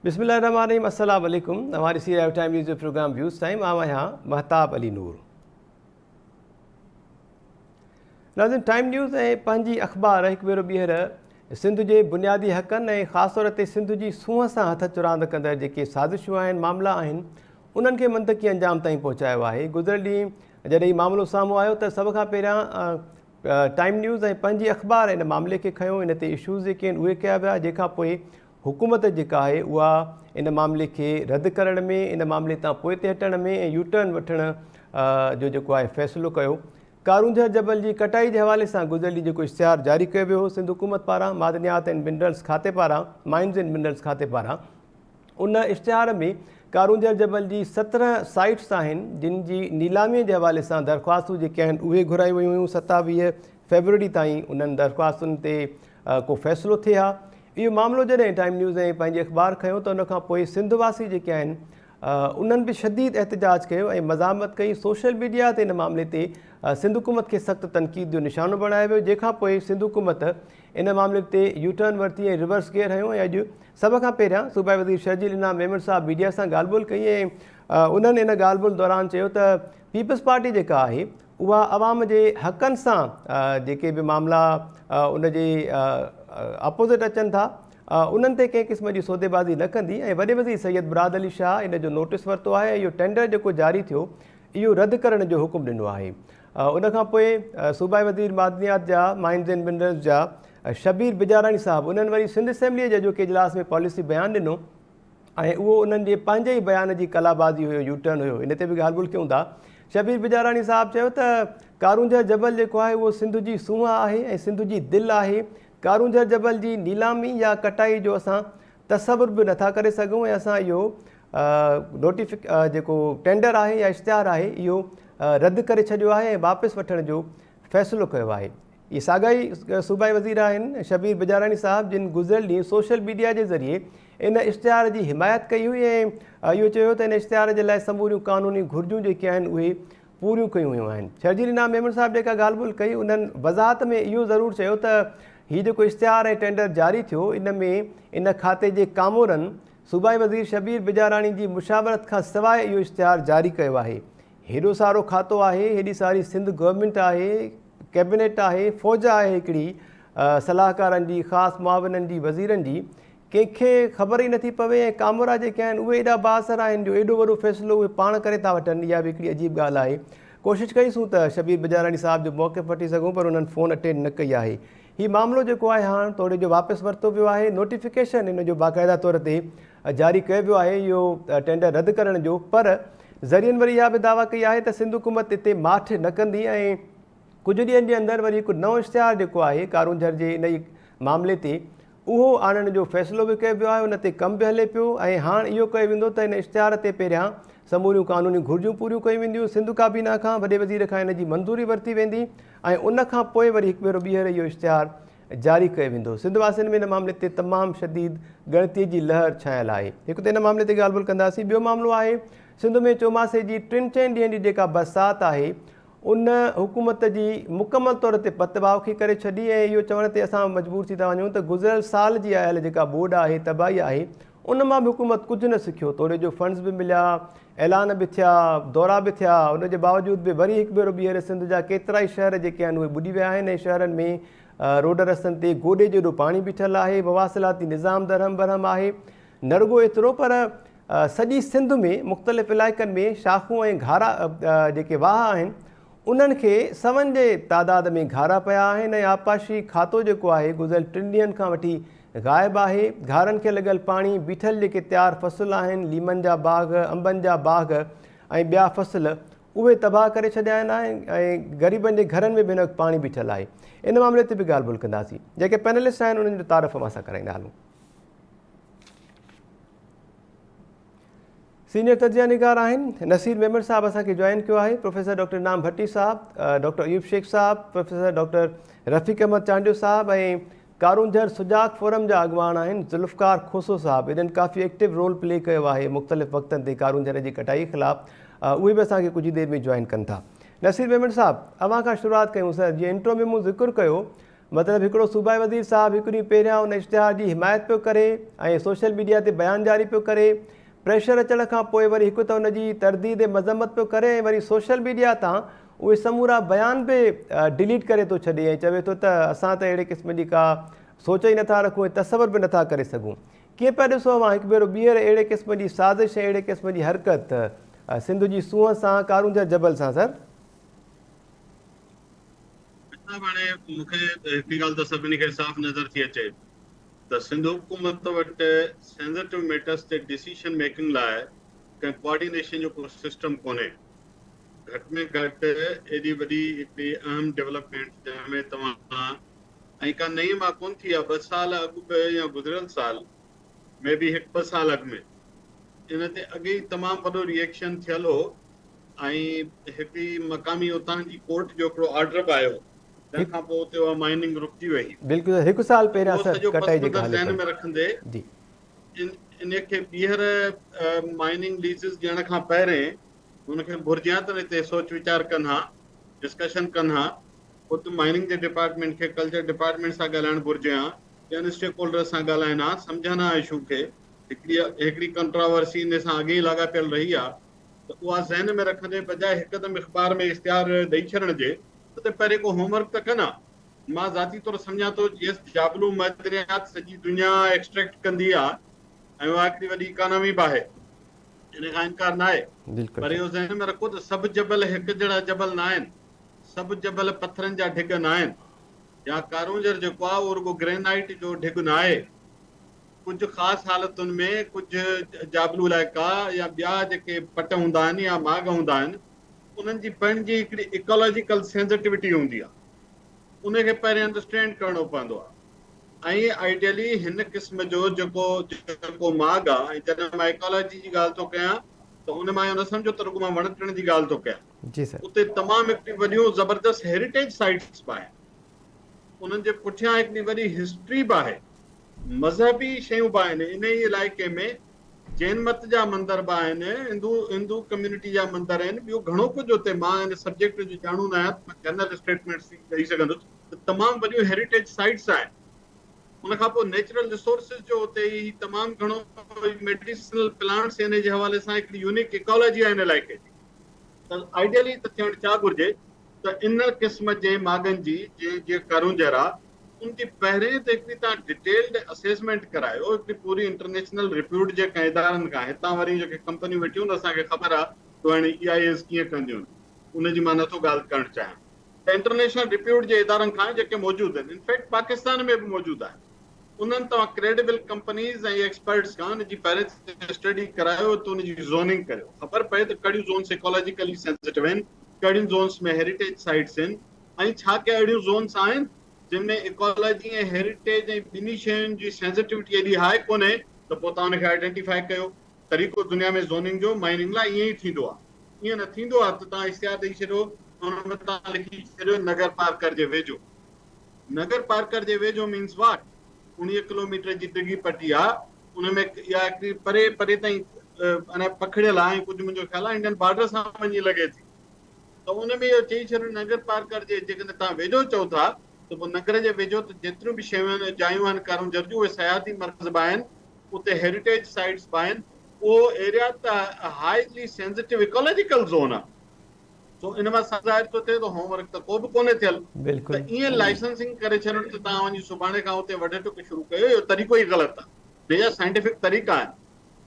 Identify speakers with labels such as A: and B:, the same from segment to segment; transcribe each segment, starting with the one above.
A: बिस्मिल्लाहिर्रहमानिर्रहीम, अस्सलाम वालेकुम। हमारी सीरियल टाइम न्यूज़ जो प्रोग्राम व्यूज़ टाइम आवा यहाँ महताब अली नूर। नाज़रीन, टाइम न्यूज़ ऐं पंहिंजी अख़बार हिकु भेरो ॿीहर सिंध जे बुनियादी हक़नि ऐं ख़ासि तौर ते सिंध जी सूंहं सां हथ चुरांद कंदड़ जेके साज़िशूं आहिनि, मामला आहिनि, उन्हनि खे मंतक़ी अंजाम ताईं पहुचायो आहे। गुज़िरियल ॾींहुं जॾहिं मामिलो साम्हूं आयो त सभ खां पहिरियां टाइम न्यूज़ ऐं पंहिंजी अख़बार इन मामले खे खयो। इन ते इशूज़ जेके आहिनि उहे कया विया, जंहिंखां पोइ हुकूमत जेका आहे उहा इन मामले खे रद्द करण में, इन मामले तां पोइ ते हटण में ऐं यू टर्न वठण जो जेको आहे फ़ैसिलो कयो। कारूंझर जबल जी कटाई जे हवाले सां गुज़िरियल ॾींहुं जेको इश्तिहार जारी कयो वियो हो सिंध हुकूमत पारां, मादनियात एंड मिनरल्स खाते पारां, माइंस एंड मिनरल्स खाते पारां, उन इश्तिहार में कारूंझर जबल जी 17 साइट्स आहिनि जिन जी नीलामीअ जे हवाले सां दरख़्वास्तूं जेके आहिनि उहे घुराई वियूं हुयूं। 27 फ़रवरी ताईं उन्हनि दरख़्वास्तुनि ते को फ़ैसिलो थिए हा। इहो मामिलो जॾहिं टाइम न्यूज़ ऐं पंहिंजी अख़बार खयो त उनखां पोइ सिंधवासी जेके आहिनि उन्हनि बि शदीद एहतजाज कयो ऐं मज़ामत कई। सोशल मीडिया ते इन मामले ते सिंध हुकूमत खे सख़्तु तनक़ीद जो निशानो बणायो वियो, जंहिंखां पोइ सिंध हुकूमत इन मामले ते यू टर्न वरिती ऐं रिवर्स गियर हयो। ऐं अॼु सभ खां पहिरियां सूबाई वज़ीर शर्जील इनाम मेमन साहब मीडिया सां ॻाल्हि ॿोल कई ऐं उन्हनि इन ॻाल्हि ॿोल दौरान चयो त पीपल्स पार्टी जेका आहे उहा आवाम जे हक़नि सां जेके बि मामला उनजे अपोज़िट अचनि था उन्हनि ते कंहिं क़िस्म जी सौदेबाज़ी न कंदी। ऐं वॾे वज़ीर सैयद मुराद अली शाह इन जो नोटिस वरितो आहे ऐं इहो टेंडर जेको जारी थियो इहो रद्द करण जो हुकुम ॾिनो आहे। उनखां पोइ सूबाई वज़ीर मादनियात जा, माइंस एंड मिनरल्स जा शबीर बिजारानी साहब उन्हनि वरी सिंध असेंबलीअ जे अॼोके इजलास में पॉलिसी बयानु ॾिनो ऐं उहो उन्हनि जे पंहिंजे ई बयान जी कलाबाज़ी हुयो, यू टर्न हुयो। इन ते बि ॻाल्हि ॿोल कयूं था। शबीर बिजारानी साहब चयो त कारूंझर जबल जेको आहे उहो सिंध जी सूंहं आहे ऐं सिंध जी दिलि आहे। कारूंझर जबल जी नीलामी या कटाई जो असां तसवुर बि नथा करे सघूं ऐं असां इहो जेको टेंडर आहे या इश्तिहार आहे इहो रद्द करे छॾियो आहे ऐं वापसि वठण जो फ़ैसिलो कयो आहे। इहे साॻा ई सूबाई वज़ीर आहिनि शबीर बिजारानी साहब जिन गुज़िरियल ॾींहुं सोशल मीडिया जे ज़रिए इन इश्तिहार जी हिमायत कई हुई ऐं इहो चयो त इन इश्तिहार जे लाइ समूरियूं क़ानूनी घुरिजूं जेके आहिनि उहे पूरियूं कयूं वियूं आहिनि। शर्जील इनाम मेमन साहब जेका ॻाल्हि ॿोल कई उन्हनि वज़ाहत में इहो ज़रूरु चयो त हीउ जेको इश्तिहार ऐं टेंडर जारी थियो इन में इन खाते जे कामोरनि सूबाई वज़ीर शबीर बिजारानी जी मुशावरत खां सवाइ इहो इश्तिहार जारी कयो आहे। हेॾो सारो खातो आहे, हेॾी सारी सिंध गवर्नमेंट आहे, कैबिनेट आहे, फ़ौज आहे हिकिड़ी सलाहकारनि जी, ख़ासि मुआविननि जी, वज़ीरनि जी, कंहिंखे ख़बर ई नथी पवे ऐं कामोरा जेके आहिनि उहे एॾा बाअसर आहिनि जो एॾो वॾो फ़ैसिलो उहे पाण करे था वठनि। इहा बि हिकिड़ी अजीब ॻाल्हि आहे। कोशिशि कईसूं त शबीर बिजारानी साहब जो मौक़िफ़ वठी सघूं पर उन्हनि फ़ोन अटेंड न कई आहे। हीउ मामिलो जेको आहे हाणे थोरे जो वापसि वरितो वियो आहे। नोटिफिकेशन इन जो बाक़ाइदा तौर ते जारी कयो वियो आहे इहो टेंडर रद्द करण जो, पर ज़रियनि वरी इहा बि दावा कई आहे त सिंध हुकूमत हिते माठ न कंदी ऐं कुझु ॾींहंनि जे अंदरि वरी हिकु नओं इश्तिहार जेको आहे कारूंझर जे इन ई मामले ते उहो आणण जो फ़ैसिलो बि कयो वियो आहे। उन ते कमु बि हले पियो ऐं हाणे इहो कयो वेंदो त इन इश्तिहार ते पहिरियां समूरियूं क़ानूनी घुरिजूं पूरियूं कयूं वेंदियूं। सिंध काबीना खां वॾे वज़ीर खां इन जी मंज़ूरी वरिती वेंदी ऐं उन खां पोइ वरी हिकु भेरो ॿीहर इहो इश्तिहार जारी कयो वेंदो। सिंध वासियुनि में इन मामले ते तमामु शदीद ॻणतीअ जी लहर छायल आहे। हिकु त इन मामले ते ॻाल्हि ॿोल कंदासीं। ॿियो मामिलो आहे सिंध में चौमासे जी 3-4 ॾींहंनि जी जेका बरसाति आहे उन हुकूमत जी मुकमल तौर ते पतवाउखी करे छॾी ऐं इहो चवण ते असां मजबूर थी था वञूं त गुज़िरियल साल जी आयल जेका ॿोॾ आहे, तबाही आहे, उन मां बि हुकूमत कुझु न सिखियो। थोरे जो फंड्स बि मिलिया, ऐलान बि थिया, दौरा बि थिया, उनजे बावजूदि बि वरी हिकु भेरो ॿीहर सिंध जा केतिरा ई शहर जेके आहिनि उहे ॿुॾी विया आहिनि ऐं शहरनि में रोड रस्तनि ते गोॾे जेॾो पाणी बीठल आहे, मवासिलाती निज़ाम दरहम बरहम आहे। न रुॻो एतिरो पर सॼी सिंध में मुख़्तलिफ़ इलाइक़नि में शाख़ूं ऐं घारा जेके वाह आहिनि उन्हनि खे सवनि जे तादाद में घारा पिया आहिनि ऐं आबपाशी खातो जेको आहे गुज़िरियल 3 ॾींहंनि खां वठी ग़ाइबु आहे। घारनि खे लॻल पाणी, बीठल जेके तयारु फ़सुल आहिनि, लीमनि जा बाग़, अंबनि जा बाग़ ऐं ॿिया फ़सुल उहे तबाह करे छॾिया आहिनि ऐं ग़रीबनि जे घरनि में बि हिन वक़्तु पाणी बीठल आहे। इन मामले ते बि ॻाल्हि ॿोल कंदासीं। जेके पैनलिस्ट आहिनि उन्हनि जो तारीफ़ मां सां कराईंदा हलूं। सीनियर तजिया निगार आहिनि नसीर मेमन साहब असांखे जॉइन कयो आहे, प्रोफेसर डॉक्टर इनाम भट्टी साहब, डॉक्टर अयूब शेख साहब, प्रोफेसर डॉक्टर रफ़ीक अहमद चांडियो साहब ऐं कारूंझर सुजाग फोरम जा अॻवान आहिनि ज़ुल्फ़कार खोसो साहब। इन्हनि काफ़ी एक्टिव रोल प्ले कयो आहे मुख़्तलिफ़ वक़्तनि ते कारूंझर जी कटाई ख़िलाफ़ु। उहे बि असांखे कुझु देरि में जॉइन कनि था। नसीर मेमन साहब, अव्हां खां शुरूआत कयूं। सर, जीअं इंट्रो में मूं ज़िक्र कयो मतिलबु हिकिड़ो सूबाई वज़ीर साहिबु हिकु ॾींहुं पहिरियां उन इश्तिहार जी हिमायत पियो करे ऐं सोशल मीडिया ते बयानु जारी पियो करे, प्रेशर अचण खां पोइ वरी हिकु त उनजी तरदीद मज़म्मत पियो करे ऐं वरी सोशल मीडिया तां उहे समूरा बयान बि डिलीट करे थो छॾे ऐं चवे थो त असां त अहिड़े क़िस्म जी का सोच ई नथा रखूं ऐं तसवर बि नथा करे सघूं। कीअं पिया ॾिसो मां हिकु भेरो ॿीहर अहिड़े क़िस्म जी साज़िश ऐं अहिड़े क़िस्म जी हरकत सिंध जी सूंहं सां कारूंजर जबल सां सर?
B: हाणे मूंखे हिकिड़ी ॻाल्हि त सभिनी खे साफ़ नज़र थी अचे त सिंध हुकूमत वटि सेंसिटिव मैटर्स ते डिसीशन मेकिंग लाइ कंहिं कोऑर्डिनेशन जो को सिस्टम कोन्हे। घटि में घटि एॾी वॾी हिकिड़ी अहम डेवलपमेंट जंहिंमें तव्हां ऐं का नई मां कोन थी आहे 2 साल अॻु बि या गुज़िरियल साल में बि 1-2 साल अॻु में इन ते अॻे ई तमामु वॾो रिएक्शन थियल हो ऐं हिकिड़ी मक़ामी उतां जी कोर्ट जो हिकिड़ो ऑर्डर बि आयो जंहिं खां पोइ उते उहा माइनिंग रुकिजी वई।
A: बिल्कुलु 1 साल पहिरियां सर
B: सॼो
A: कटाई
B: पस
A: जेका
B: नज़र
A: हले
B: ज़हन
A: पई
B: में रखंदे
A: जी
B: इन खे ॿीहर माइनिंग लीज़िस ॾियण खां पहिरें हुनखे घुरिजे त हिते सोच वीचार कनि हा, डिस्कशन कनि हा, खुदि माइनिंग जे डिपार्टमेंट खे कल्चर डिपार्टमेंट सां ॻाल्हाइणु घुरिजे हा, ॿियनि स्टेक होल्डर सां ॻाल्हाइनि हा, सम्झनि हा इशू खे। हिकिड़ी कंट्रोवर्सी इन सां अॻे ई लाॻापियल रही आहे त उहा ज़हन में रखंदे बजाए हिकदमि अख़बार में इश्तिहार ॾेई छॾण जे त पहिरीं को होमवर्क त कनि हा। मां ज़ाती तौरु सम्झां थो जीअं जाबलू मदरियात सॼी दुनिया एक्सट्रैक्ट कंदी आहे ऐं उहा हिकिड़ी वॾी इकोनॉमी बि आहे, इन खां इनकार न आहे।
A: बिल्कुलु
B: पर इहो ज़हन में रखो त सभु जबल हिकु जहिड़ा जबल न आहिनि, सभु जबल पथरनि जा ढिग न आहिनि, या कारूंजर जेको आहे उहो रुॻो ग्रेनाइट जो ढिग न आहे। कुझु ख़ासि हालतुनि में कुझु जाबलू इलाइक़ा या ॿिया जेके पट हूंदा आहिनि या माग हूंदा आहिनि उन्हनि जी पंहिंजी हिकिड़ी इकोलॉजिकल सेंसिटिविटी हूंदी आहे, उनखे पहिरियों अंडरस्टैंड करणो पवंदो आहे। ऐं आइडियली हिन क़िस्म जो जेको माग आहे, ऐं जॾहिं मां इकोलॉजी जी ॻाल्हि थो कयां त उन मां इहो न सम्झो त रुॻो मां वण टिण जी ॻाल्हि थो कयां।
A: जी सर
B: उते तमामु हिकिड़ी वॾियूं ज़बरदस्त हेरिटेज साइट्स बि आहिनि, उन्हनि जे पुठियां हिकिड़ी वॾी हिस्ट्री बि आहे, मज़हबी शयूं बि आहिनि। इन ई इलाइक़े में जैन मत जा मंदर बि आहिनि, हिंदू कम्यूनिटी जा मंदर आहिनि, ॿियो घणो कुझु उते। मां हिन सब्जेक्ट जो ॼाणू न आहियां, मां जनरल स्टेटमेंट ॾेई सघंदुसि त तमामु वॾियूं हेरिटेज साइट्स आहिनि। उन खां पोइ नेचुरल रिसोर्सिस जो उते ई तमामु घणो मेडिसिनल प्लांट्स इन जे हवाले सां हिकिड़ी यूनिक इकोलॉजी आहे हिन इलाइक़े जी। त आइडियली त थियणु छा घुरिजे त इन क़िस्म जे मागनि जी जीअं कारूंजर आहे उनजी पहिरें त हिकिड़ी तव्हां डिटेल्ड असेसमेंट करायो, हिकिड़ी पूरी इंटरनेशनल रिप्यूट जे कंहिं इदारनि खां। हितां वरी जेके कंपनियूं वेठियूं आहिनि असांखे ख़बर आहे त हाणे EIS कीअं कंदियूं आहिनि, उनजी मां नथो ॻाल्हि करणु चाहियां। त इंटरनेशनल रिप्यूट जे इदारनि खां जेके मौजूदु आहिनि, इनफैक्ट पाकिस्तान में बि मौजूदु आहे, उन्हनि तव्हां क्रेडिबल कंपनीज़ ऐं एक्सपर्ट्स खां उनजी पहिरें स्टडी करायो त उनजी ज़ोनिंग करियो, ख़बर पए त कहिड़ियूं ज़ोन्स इकोलॉजिकली सेंसिटिव आहिनि, कहिड़ियूं ज़ोन्स में हेरिटेज साइट्स आहिनि, ऐं छा के अहिड़ियूं ज़ोन्स आहिनि जिनमें इकोलॉजी ऐं हेरिटेज ऐं ॿिन्ही शयुनि जी सेंसिटिविटी एॾी हाई कोन्हे त पोइ तव्हां हुनखे आइडेंटिफाई कयो। तरीक़ो दुनिया में ज़ोनिंग जो माइनिंग लाइ ईअं ई थींदो आहे। ईअं न थींदो आहे त तव्हां इश्तिहार ॾेई छॾियो, हुन में तव्हां लिखी छॾियो नगर पार्कर जे वेझो। नगर पार्कर जे वेझो मीन्स वाट? 19 किलोमीटर जी डिघी पटी आहे, उनमें इहा हिकिड़ी परे परे ताईं अञा पखड़ियल आहे, ऐं कुझु मुंहिंजो ख़्यालु आहे इंडियन बॉर्डर सां वञी लॻे थी। त उन में इहो चई छॾियो नगर पार्कर जे जेकॾहिं तव्हां वेझो चओ था त पोइ नगर जे वेझो त जेतिरियूं बि शयूं आहिनि, जायूं आहिनि कारूंजर जूं, उहे हयाती मर्कज़ बि आहिनि, उते हेरिटेज साइट्स बि आहिनि। उहो एरिया त हाईली सेंसिटिव इकोलॉजिकल ज़ोन आहे। सो इन मां ज़ाहिर थो थिए त होमवर्क त को बि कोन्हे थियल। त ईअं
A: बिल्कुलु
B: लाइसेंसिंग करे छॾणु त तव्हां वञी सुभाणे खां उते वढे टुके शुरू कयो, इहो तरीक़ो ई ग़लति आहे। बेजा साइंटिफिक तरीक़ा आहिनि।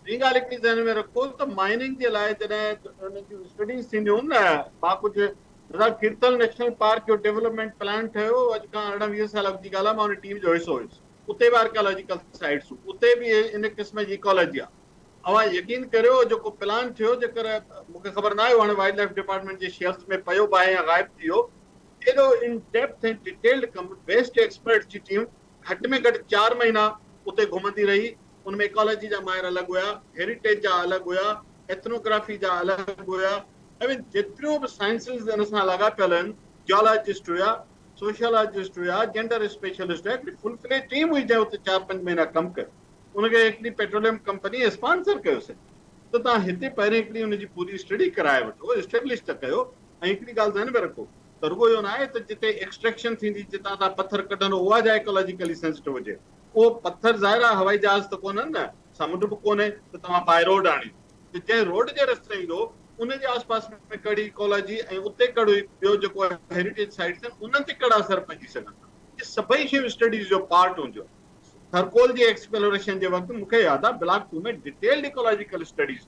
B: ॿी ॻाल्हि हिकिड़ी ज़हन में रखो त माइनिंग जे लाइ जॾहिं उन जूं स्टडीज़ थींदियूं आहिनि न, मां कुझु कीर्तन नेशनल पार्क जो डेवलपमेंट प्लान ठहियो अॼु खां 18-20 साल अॻु जी ॻाल्हि आहे, मां हुन टीम जो हिसो हुयुसि। उते बि आर्कियोलॉजिकल साइट्स, उते बि इन क़िस्म जी इकोलॉजी आहे। अवां यकीन करियो जेको प्लान थियो, जेकर मूंखे ख़बर न आहे हाणे वाइल्ड लाइफ डिपार्टमेंट जे शेयर्स में पियो बि आहे या ग़ाइब थी वियो, एॾो इन डेप्थ ऐं डिटेल्ड बेस्ट एक्सपर्ट जी टीम घटि में घटि 4 महीना उते घुमंदी रही। उनमें इकोलॉजी जा माहिर अलॻि हुया, हेरिटेज जा अलॻि हुया, एथनोग्राफी जा अलॻि हुया, ऐं जेतिरियूं बि साइंसिस हिन सां लाॻापियल आहिनि, जियोलॉजिस्ट हुया, सोशियोलॉजिस्ट हुया, जेंडर स्पेशलिस्ट हुया, हिकिड़ी फुल फ्लेज टीम हुई जंहिं उते 4-5 महीना कमु कयो। उनखे हिकिड़ी पेट्रोलियम कंपनी स्पॉन्सर कयोसीं। त तव्हां हिते पहिरीं हिकिड़ी हुनजी पूरी स्टडी कराए वठो, एस्टेब्लिश त कयो। ऐं हिकिड़ी ॻाल्हि ध्यान में रखो, त रुगो इहो न आहे त जिते एक्सट्रैक्शन थींदी, जितां तव्हां पथर कढंदो उहा जाइ इकोलॉजिकली सेंसिटिव हुजे। उहो पथर ज़ाहिर आहे हवाई जहाज़ त कोन्हनि न, समुंड बि कोन्हे, त तव्हां बाय रोड आणियो, त जंहिं रोड जे रस्ते ईंदो उन जे आसपास में कहिड़ी इकोलॉजी ऐं उते कहिड़ो ॿियो जेको हेरिटेज साइट्स आहिनि उन्हनि ते कहिड़ा असर पइजी सघनि था, इहे सभई शयूं स्टडीज़ जो पार्ट हुजो। थरकोल जी एक्सप्लोरेशन जे वक़्तु मूंखे यादि आहे ब्लॉक 2 में डिटेल्ड इकोलॉजिकल स्टडीज़,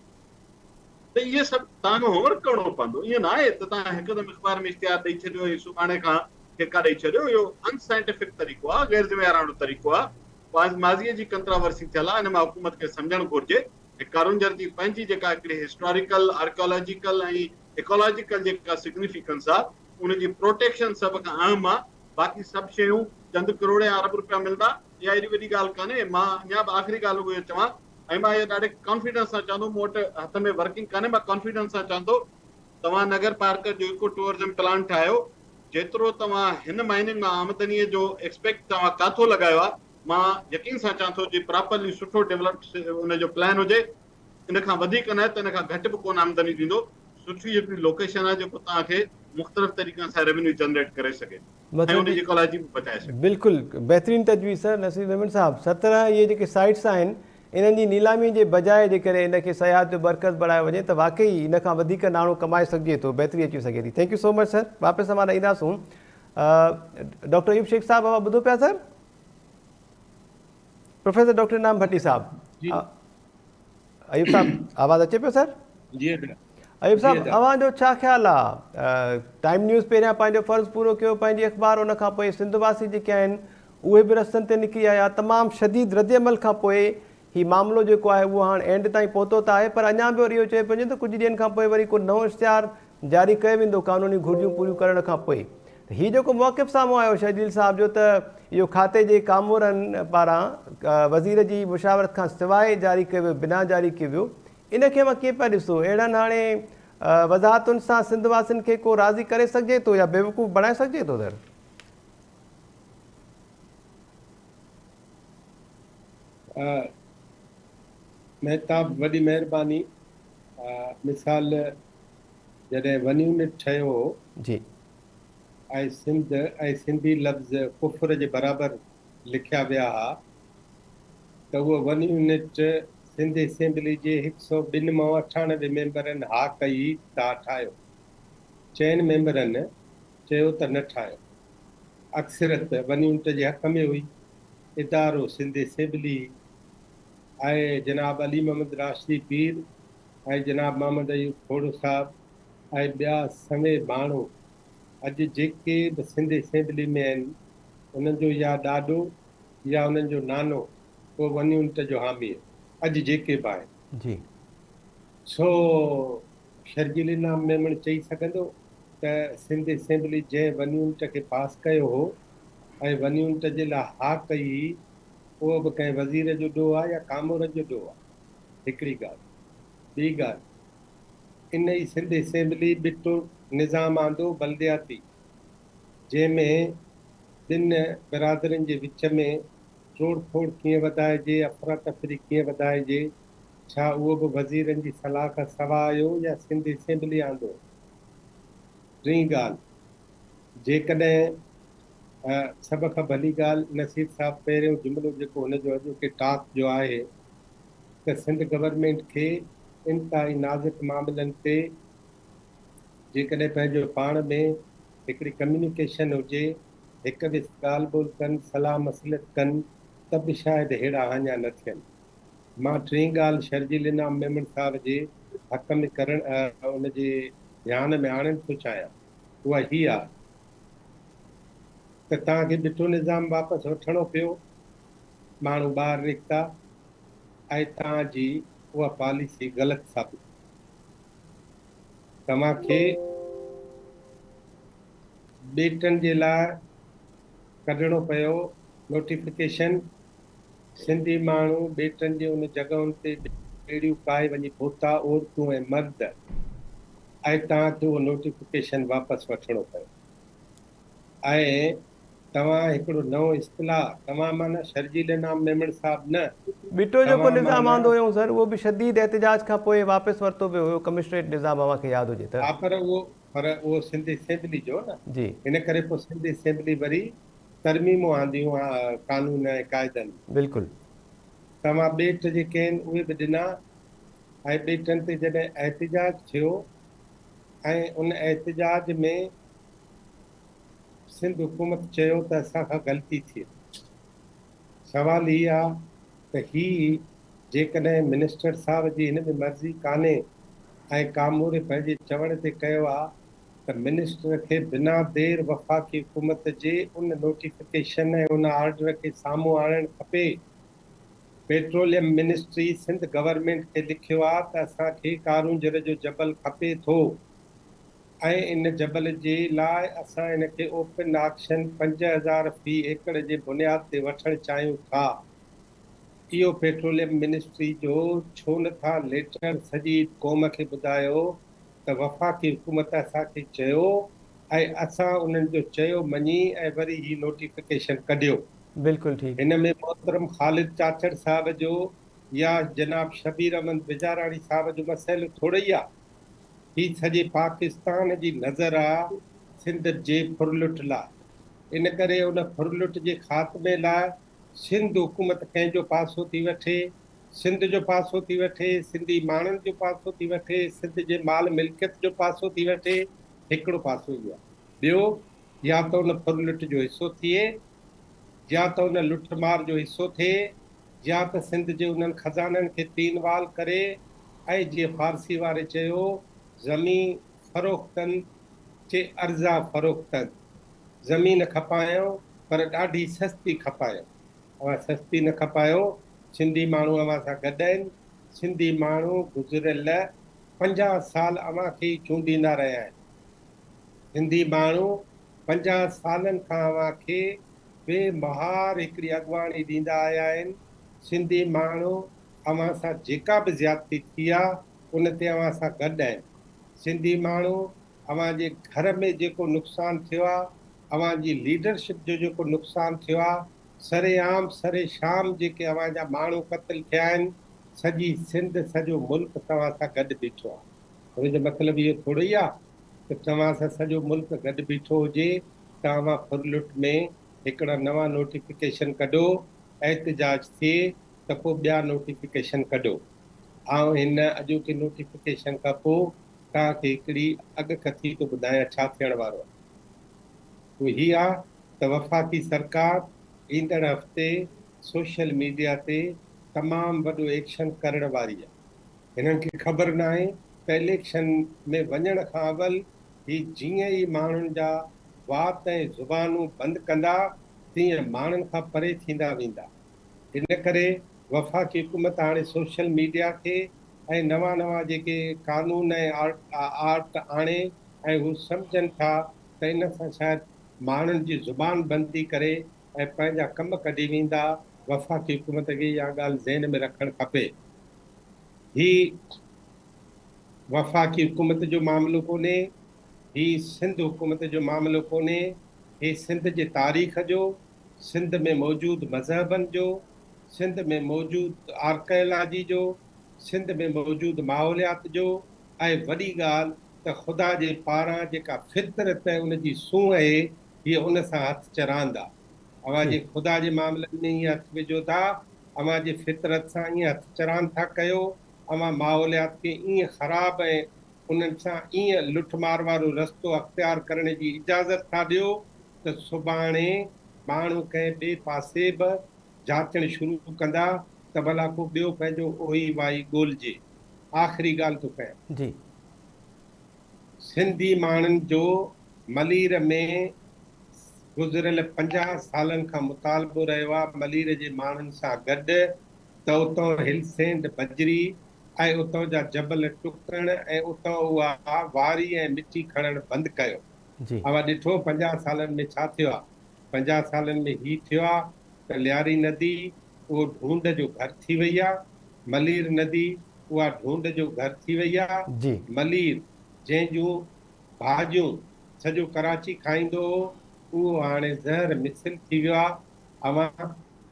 B: त इहे सभु तव्हांखे होमवर्क करिणो पवंदो। ईअं न आहे त तव्हां हिकदमि अख़बार में इश्तिहार ॾेई छॾियो ऐं सुभाणे खां ठेका ॾेई छॾियो, इहो अनसाइंटिफिक तरीक़ो आहे, गैर ज़िम्मेवाराणो तरीक़ो आहे। माज़ीअ जी कंट्रावर्सी थियल आहे, हिन मां हुकूमत खे सम्झणु घुरिजे। कारुंजर जी पंहिंजी जेका हिकिड़ी हिस्टोरिकल, आर्कियोलॉजिकल ऐं इकोलॉजिकल जेका सिग्निफिकेंस आहे उनजी प्रोटेक्शन सभ खां अहम आहे। बाक़ी सभु शयूं चंद करोड़ या अरब रुपया मिलंदा, इहा एॾी वॾी ॻाल्हि कान्हे। मां अञा बि आख़िरी ॻाल्हि उहो चवां, ऐं मां इहो ॾाढे कॉन्फिडेंस सां चवंदो, मूं वटि हथ में वर्किंग कान्हे, मां कॉन्फिडेंस सां चवंदो तव्हां नगर पार्क जो इको टूरिज़म प्लान ठाहियो, जेतिरो तव्हां हिन महीने में आमदनीअ जो एक्सपेक्ट तव्हां काथो लॻायो आहे, मां यकीन सां चवां थो जे प्रॉपरली सुठो डेवलप्ड उनजो प्लान हुजे, इन खां वधीक न त इन खां घटि बि कोन आमदनी ॾींदो। सुठी हिकिड़ी लोकेशन आहे जेको तव्हांखे मुख़्तलिफ़ तरीक़नि सां रेवेन्यू जनरेट करे सघे ऐं उनजी इकोलॉजी बि बचाए सघे।
A: बिल्कुलु बहितरीनु तजवीज़ सर नसीर मेमन साहब। 17 इहे जेके साइट्स आहिनि इन्हनि जी नीलामी जे बजाए जेकॾहिं इनखे सयाहत जो मर्कज़ बणायो वञे त वाकई इन खां वधीक नाणो कमाए सघिजे थो, बहितरी अची सघे थी। Thank you so much sir. वापसि असां ईंदासूं। डॉक्टर अयूब शेख साहब, ॿुधो पिया sir? Professor doctor Inam Bhatti साहब, अयूब साहब आवाज़ अचे पियो सर?
C: जी
A: अयूब साहब, अव्हांजो छा ख़्यालु आहे? टाइम न्यूज़ पहिरियां पंहिंजो फ़र्ज़ु पूरो कयो, पंहिंजी अख़बार, उन खां पोइ सिंधवासी जेके आहिनि उहे बि रस्तनि ते निकिरी आया। तमामु शदीद रद्दअमल खां पोइ हीउ मामिलो जेको आहे उहो हाणे एंड ताईं पहुतो त आहे, पर अञा बि वरी इहो चए पियो त कुझु ॾींहंनि खां पोइ वरी को नओं इश्तिहार जारी कयो वेंदो क़ानूनी घुर्जियूं पूरियूं करण खां पोइ। हीउ जेको मौक़िफ़ साम्हूं आयो शहजील साहब जो त इहो खाते जे कामोरनि पारां वज़ीर जी मुशावरत खां सवाइ जारी कयो वियो, बिना जारी कयो वियो, इनखे मां कीअं पिया ॾिसो? अहिड़नि हाणे वज़ाहतुनि सां सिंधवासियुनि खे को राज़ी करे सघिजे थो या बेवकूफ़ बणाए सघिजे थो सर?
C: महताब, वॾी महिरबानी। मिसाल जॾहिं वन यूनिट ठहियो हो
A: जी,
C: ऐं सिंध ऐं सिंधी लफ़्ज़ कुफर जे बराबरि लिखिया विया हुआ, त उहो वन यूनिट सिंध असेंबली जे 102 मां 98 मेंबरनि हा कई त ठाहियो। 4 मेंबरनि चयो त न ठाहियो। अक्सरत वन यूनिट जे हक़ में हुई। इदारो सिंध असेंबली ऐं जनाब अली मोहम्मद राशिदी पीर ऐं जनाब मोहम्मद अयूब खोड़ो साहब ऐं ॿिया समेत माण्हू अॼु जेके बि सिंध असेंबली में आहिनि उन्हनि जो या ॾाॾो या उन्हनि जो नानो को वन यूनिट जो हामी आहे, अॼु जेके बि आहिनि।
A: जी,
C: सो शर्जील इनाम मेमण चई सघंदो त सिंध असेंबली जंहिं वन यूनिट खे पास कयो हो ऐं वन यूनिट जे लाइ हा कई, उहो बि कंहिं वज़ीर जो ॾोह आहे या कामोर जो ॾोह आहे? हिकिड़ी ॻाल्हि। ॿी ॻाल्हि, इन ई सिंध असेंबली ॿिटो निज़ाम आंदो बल्दियाती, जंहिंमें ॿिनि बिरादरियुनि जे विच में तोड़ फोड़ कीअं वधाइजे, अफ़रा तफ़री कीअं वधाइजे, छा उहो बि वज़ीरनि जी सलाह खां सवाइ आयो या सिंध असेंबली आंदो? टी ॻाल्हि, जेकॾहिं सभ खां भली ॻाल्हि, नसीर साहब पहिरियों जुमिलो जेको हुनजो अॼु के टॉक जो आहे त सिंध गवर्नमेंट खे इंतिहाई नाज़ुक मामलनि ते जेकॾहिं पंहिंजो पाण में हिकिड़ी कम्युनिकेशन हुजे, हिक ॿिए ॻाल्हि ॿोल कनि, सलाह मसलत कनि, त बि शायदि अहिड़ा हाञा न थियनि। मां टी ॻाल्हि शर्जील इनाम मेमण साहब जे हक़ में उनजे ध्यान में आणणु थो चाहियां, उहा ही आहे त तव्हांखे ॾिठो निज़ाम वापसि वठणो पियो, माण्हू ॿाहिरि निकिता ऐं तव्हांजी उहा पॉलिसी ग़लति साबित। तव्हांखे ॿेटनि जे लाइ कढणो पियो नोटिफिकेशन, सिंधी माण्हू ॿेटनि जे उन जॻहुनि ते ॿेड़ियूं पाए वञी पहुता, औरतूं ऐं मर्द, ऐं तव्हांखे उहो नोटिफिकेशन वापसि वठणो पियो। ऐं तव्हां हिकिड़ो नओं इस्तिलाह, तव्हां माना शर्जील इनाम मेमण साहब न,
A: ॿिटो जेको निज़ाम आंदो हुयो सर उहो बि शदीद एहतिजाज खां पोइ वापसि वरितो वियो हुयो, कमिश्नरेट निज़ाम अव्हांखे यादि हुजे त।
C: हा, पर उहो पर उहो सिंध असेंबली जो न,
A: जी
C: इन करे पोइ सिंध असेंबली वरी तरमीमूं आंदियूं कानून ऐं क़ाइदनि में।
A: बिल्कुलु
C: तव्हां ॿेट जेके आहिनि उहे बि ॾिना, ऐं ॿेटनि ते जॾहिं एहतिजाज थियो ऐं उन एहतिजाज में सिंध हुकूमत चयो त असां खां ग़लती थी। सवाल हीअ आहे त जेकॾहिं मिनिस्टर साहब जी हिन में मर्ज़ी कान्हे ऐं कामूर पंहिंजे चवण ते कयो आहे त मिनिस्टर खे बिना देर वफ़ाक़ी हुकूमत जे उन नोटिफिकेशन ऐं उन ऑर्डर खे साम्हूं आणणु खपे। पेट्रोलियम मिनिस्ट्री सिंध गवर्नमेंट खे लिखियो आहे त असांखे कारूंजर जो जबल खपे थो, ऐं इन जबल जे लाइ असां इनखे ओपन ऑक्शन 5000 फी एकड़ जे बुनियाद ते वठणु चाहियूं था। इहो पेट्रोलियम मिनिस्ट्री जो छो नथा लेटर सॼी क़ौम खे ॿुधायो त वफ़ाक़ी हुकूमत असांखे चयो ऐं असां उन्हनि जो चयो मञी ऐं वरी ही नोटिफिकेशन कढियो।
A: बिल्कुलु ठीकु
C: हिन में मोहतरम ख़ालिद चाचड़ साहब जो या जनाब शबीर अहमद बिजाराणी साहब जो मसइलो थोड़ो ई आहे। ही सॼे पाकिस्तान जी नज़र आहे सिंध जे फुरलुट लाइ। इन करे उन फुरलुट जे ख़ात्मे लाइ सिंध हुकूमत कंहिंजो पासो थी वठे, सिंध जो पासो थी वठे, सिंधी माण्हुनि जो पासो थी वठे, सिंध जे माल मिल्कियत जो पासो थी वठे, हिकिड़ो पासो ई आहे। ॿियो, या त उन फुरलुट जो हिसो थिए, या त उन लुटमार जो हिसो थिए, या त सिंध जे उन्हनि खज़ाननि खे तीनवाल करे, ऐं जीअं फारसी वारे चयो ज़मीन फ़रोख्तनि चे अर्ज़ा फ़रोख्तनि, ज़मीन खपायो पर ॾाढी सस्ती खपायो। अवां सस्ती न खपायो। सिंधी माण्हू अवां सां गॾु आहिनि। सिंधी माण्हू गुज़िरियल 50 साल अवां खे ई चूंडींदा रहिया आहिनि। सिंधी माण्हू 50 सालनि खां अवां खे बेमहार हिकिड़ी अॻुवाणी ॾींदा आया आहिनि। सिंधी माण्हू अवां सां जेका बि ज़्यादती थी आहे उन ते अवां सां गॾु आहिनि। सिंधी माण्हू अवां जे घर में जेको नुक़सानु थियो आहे, अवां जी लीडरशिप जो जेको नुक़सानु थियो आहे, सरेआम सरेशाम जेके अवां जा माण्हू क़त्ल थिया आहिनि, सॼी सिंध सॼो मुल्क तव्हां सां गॾु बीठो आहे। हुन जो मतिलबु इहो थोरो ई आहे त तव्हां सां सॼो मुल्क गॾु बीठो हुजे त अवां फुरलुट में हिकिड़ा नवां नोटिफिकेशन कढो, एहतिजाज थिए त पोइ ॿिया नोटिफिकेशन कढो। ऐं हिन अॼोके नोटिफिकेशन खां पोइ तव्हांखे हिकिड़ी अॻकथी थो ॿुधायां छा थियण वारो आहे। उहो हीअ आहे त वफ़ाक़ी सरकार ईंदड़ हफ़्ते सोशल मीडिया ते तमामु वॾो एक्शन करण वारी आहे। हिननि खे ख़बर न आहे त इलेक्शन में वञण खां अवल ही जीअं ई माण्हुनि जा वात ऐं ज़ुबानूं बंदि कंदा, तीअं माण्हुनि खां परे थींदा वेंदा। इन करे वफ़ाक़ी हुकूमत हाणे सोशल मीडिया खे ऐं नवां नवां जेके कानून ऐं आर्ट आणे ऐं हू सम्झनि था त इन सां शायदि माण्हुनि जी ज़ुबान बंदि थी करे ऐं पंहिंजा कम कढी वेंदा। वफ़ाक़ी हुकूमत खे इहा ॻाल्हि ज़हन में रखणु खपे। ही वफ़ाक़ी हुकूमत जो मामिलो कोन्हे, ही सिंध हुकूमत जो मामिलो कोन्हे, ही सिंध जे तारीख़ जो, सिंध में मौजूदु मज़हबनि जो, सिंध में मौजूदु आर्कियोलॉजी जो, सिंध में मौजूदु माहौलियात जो, ऐं वॾी ॻाल्हि त ख़ुदा जे पारां जेका फितरत ऐं उन जी सूंहं आहे, हीअ उन सां हथु चरांदा। अवां जे
A: ठीकु
C: ख़ुदा जे मामलनि में ईअं हथु विझो था, अवां जी फितरत सां ईअं हथु चरान था कयो, अवां माहौलियात खे ईअं ख़राब ऐं उन्हनि सां ईअं लुटमार वारो रस्तो अख़्तियार करण जी इजाज़त था ॾियो त सुभाणे माण्हू कंहिं ॿिए पासे बि जाचणु शुरू कंदा त भला को ॿियो पंहिंजो ओही वाही ॻोल्हिजे। आख़िरी ॻाल्हि थो कयां,
A: जी
C: सिंधी माण्हुनि जो मलीर में गुज़िरियल 50 सालनि खां मुतालबो रहियो आहे मलीर जे माण्हुनि सां गॾु त उतां हिल सेंड बजरी ऐं उतां जा जबल टुकण ऐं उतां उहा वारी ऐं मिटी खणणु बंदि कयो।
A: जी
C: अवां ॾिठो 50 सालनि में छा थियो आहे। 50 सालनि में ही थियो आहे त लियारी नदी उहो ढूंढ जो घर थी वई आहे। मलीर नदी उहा ढूंढ जो घर थी वई आहे।
A: जी
C: मलीर जंहिंजूं भाॼियूं सॼो कराची खाईंदो हो, उहो हाणे ज़हर मिसिल थी वियो आहे। अवां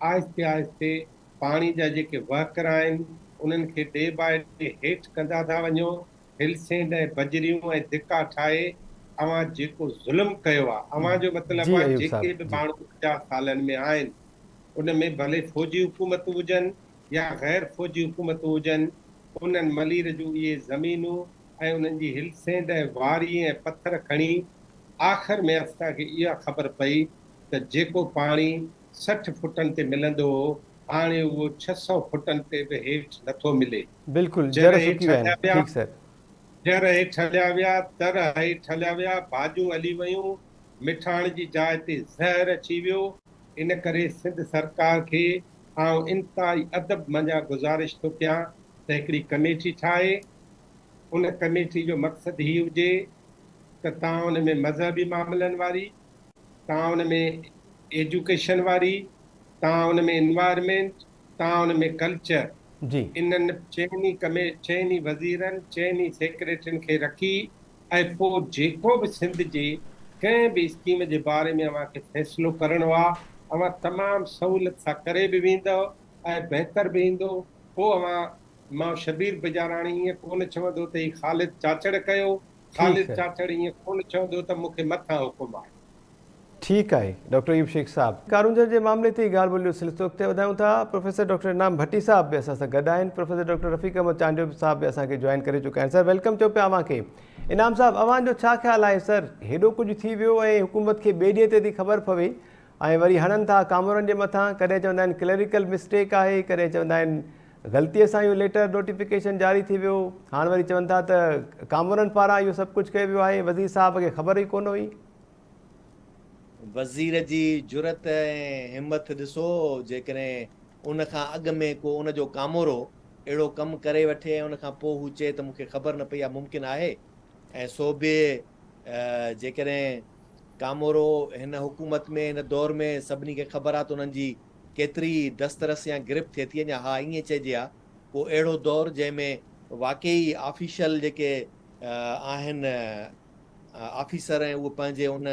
C: आहिस्ते आहिस्ते पाणी जा जेके वहकर आहिनि उन्हनि खे डे बाय डे हेठि कंदा था वञो। हिल सेंड ऐं बजरियूं ऐं धिका ठाहे अवां जेको ज़ुल्म कयो आहे, अवां जो मतिलबु
A: जी
C: आहे
A: अयूब
C: जेके
A: साहब
C: बि
A: जी।
C: माण्हू 50 सालनि में आहिनि, उन में भले फ़ौजी हुकूमतूं हुजनि या गैर फ़ौजी हुकूमतूं हुजनि, उन्हनि मलीर जूं इहे ज़मीनूं ऐं उन्हनि जी हिलसेंड ऐं वारी ऐं पथर खणी आख़िर में असांखे इहा ख़बर पई त जेको पाणी 60 फुटनि ते मिलंदो हो, हाणे उहो 600 फुटनि ते बि हेठि नथो मिले।
A: बिल्कुलु
C: जर
A: जर सुकी
C: हेठि
A: विया
C: हलिया
A: आहिनि,
C: विया,
A: ठीकु सर।
C: जर हेठि हलिया विया, तर हेठि हलिया विया, भाॼियूं हली वयूं, मिठाण जी जाइ ते ज़हर अची वियो। इन करे सिंध सरकार खे आउं इंतिहाई अदब मंझां गुज़ारिश थो कयां त हिकिड़ी कमेटी ठाहे, उन कमेटी जो मक़सदु ही हुजे त तव्हां उन में मज़हबी मामलनि वारी, तव्हां उन में एजुकेशन वारी, तव्हां उन में इन्वायरमेंट, तव्हां उन में कल्चर,
A: जी
C: इन्हनि चइनी वज़ीरनि, चइनी सेक्रेटरियुनि खे रखी ऐं पोइ जेको बि सिंध जे कंहिं बि स्कीम जे बारे में अव्हांखे फ़ैसिलो करिणो आहे, अव्हां तमामु सहूलियत सां करे बि वेंदव ऐं बहितर बि ईंदो। पोइ मां शबीर बिजाराणी ईअं कोन चवंदो त ही ख़ालिद चाचड़ कयो,
A: ठीकु
C: ख़ालिद
A: सर,
C: चाचड़ ईअं कोन चवंदो त मूंखे मथां हुकुम आहे।
A: ठीकु आहे डॉक्टर अयूब शेख साहब। कारूंजर जे मामले ते ॻाल्हि ॿोलियो सिलसिलो अॻिते वधायूं था। प्रोफेसर डॉक्टर इनाम भट्टी साहब बि असां सां गॾु आहिनि। प्रोफेसर डॉक्टर रफ़ीक अहमद चांडियो साहब बि असांखे जॉइन करे चुका आहिनि। सर वेलकम चओ पिया अव्हांखे। इनाम साहब, अव्हांजो छा ख़्यालु आहे सर, हेॾो कुझु थी वियो ऐं हुकूमत खे ॿिए ॾींहं ते थी ख़बर पवे ऐं वरी हणनि था कामरनि जे मथां, कॾहिं चवंदा आहिनि क्लैरिकल मिस्टेक आहे, कॾहिं चवंदा आहिनि ग़लतीअ सां इहो लेटर नोटिफिकेशन जारी थी वियो, हाणे वरी चवनि था त कामरनि पारां इहो सभु कुझु कयो वियो आहे, वज़ीर साहब खे ख़बर ई कोन हुई।
D: वज़ीर जी जुरत ऐं हिमत ॾिसो, जेकॾहिं उन खां अॻु में को उनजो कामोरो अहिड़ो कमु करे वठे ऐं उन खां पोइ हू चए त मूंखे ख़बर न पई आहे, मुमकिन आहे। ऐं सो बि जेकॾहिं कामोरो हिन हुकूमत में हिन दौर में सभिनी खे ख़बर आहे त उन्हनि जी केतिरी दस्तरस या गिरफ़्त थिए थी। अञा हा ईअं चइजे आहे को अहिड़ो दौर जंहिंमें वाकई ऑफिशियल जेके आहिनि ऑफिसर ऐं उहे पंहिंजे उन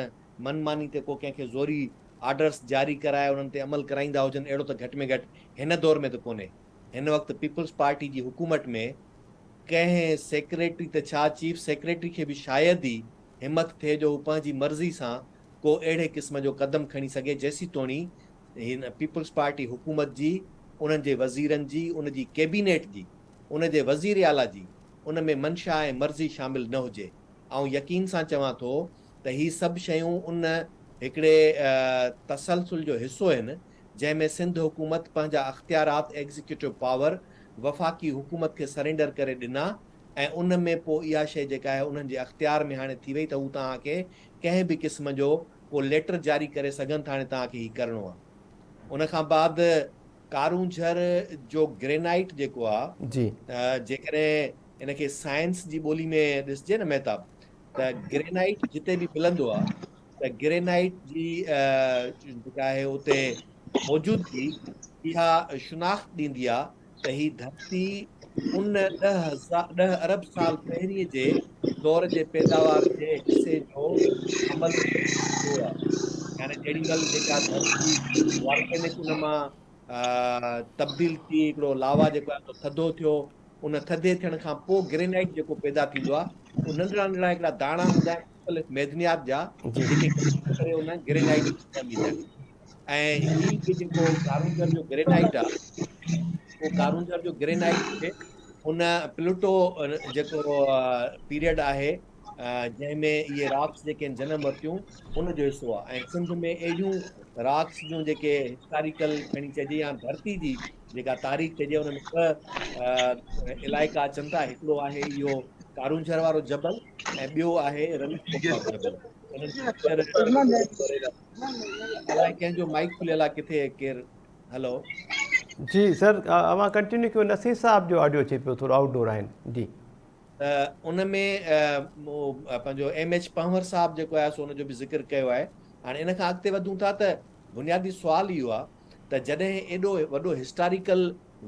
D: मनमानी ते को कंहिंखे ज़ोरी ऑर्डर्स जारी कराए उन्हनि ते अमल कराईंदा हुजनि, अहिड़ो त घटि में घटि हिन दौर में त कोन्हे। हिन वक़्तु पीपल्स पार्टी जी हुकूमत में कंहिं सेक्रेटरी त छा, चीफ सेक्रेटरी खे बि शायदि ई हिमत थिए जो हू पंहिंजी मर्ज़ी सां को अहिड़े क़िस्म जो क़दम खणी सघे जेसीं तोणी हिन पीपल्स पार्टी हुकूमत जी, उन्हनि जे वज़ीरनि जी, उन जी कैबिनेट जी, उन जे वज़ीर आला जी उन में मंशा ऐं मर्ज़ी शामिल न हुजे। ऐं यकीन सां चवां थो त ही सभु शयूं उन हिकिड़े तसलसल जो हिसो आहिनि जंहिंमें सिंध हुकूमत पंहिंजा अख़्तियारात एग्ज़ीक्यूटिव पावर वफ़ाक़ी हुकूमत खे सरेंडर करे ॾिना ऐं उन में पोइ इहा शइ जेका आहे उन्हनि जे अख़्तियार में हाणे थी वई त हू तव्हांखे कंहिं बि क़िस्म जो को लेटर जारी करे सघनि था, हाणे तव्हांखे हीउ करिणो आहे। उन खां बाद कारूंझर जो ग्रेनाइट जेको आहे,
A: जी
D: जेकॾहिं इनखे साइंस जी ॿोली में ॾिसजे न महताब, त ग्रेनाइट जिते बि मिलंदो आहे त ग्रेनाइट जी जेका आहे उते मौजूदगी इहा शुनाख़्त ॾींदी आहे त ही धरती उन 10 अरब साल पहिरीं जे दौर जे पैदावार जे हिसे जो अमल थियो आहे। यानी जेॾी महिल जेका धरती वॉल्केनिक उन मां तब्दील थी, हिकिड़ो लावा जेको आहे थधो थियो, उन थधे थियण खां पोइ ग्रेनाइट जेको पैदा थींदो आहे, उहे नंढड़ा नंढड़ा हिकिड़ा दाणा हूंदा आहिनि मुख़्तलिफ़ मैदनियात जा,
A: जी
D: जेके करे उन ग्रेनाइट ठहंदा आहिनि। ऐं ही जेको कारूंझर जो ग्रेनाइट आहे, उहो कारूंझर जो ग्रेनाइट उन प्लूटो जेको पीरियड आहे जंहिंमें इहे रॉक्स जेके आहिनि जनम वरितियूं, उनजो हिसो आहे। ऐं सिंध में अहिड़ियूं रॉक्स जूं जेके हिस्टोरिकल खणी चइजे या धरती जी जेका तारीख़ चइजे, उन में ॿ इलाइक़ा अचनि था। हिकिड़ो आहे इहो कारूंझर वारो जबल ऐं ॿियो आहे रनीकोट वारो जबल। उन्हनि पिक्चर अलाए कंहिंजो माइक खुलियल आहे, किथे केरु, हेलो
A: जी सर, अव्हां कंटिन्यू कयो। नसीर साहब जो ऑडियो अचे पियो, थोरो आउटडोर आहिनि जी।
D: त उन में पंहिंजो MH पंवर साहब जेको आहे सो उनजो बि ज़िक्र कयो आहे। हाणे इन खां अॻिते वधूं था त बुनियादी सुवाल इहो आहे त जॾहिं एॾो वॾो हिस्टोरिकल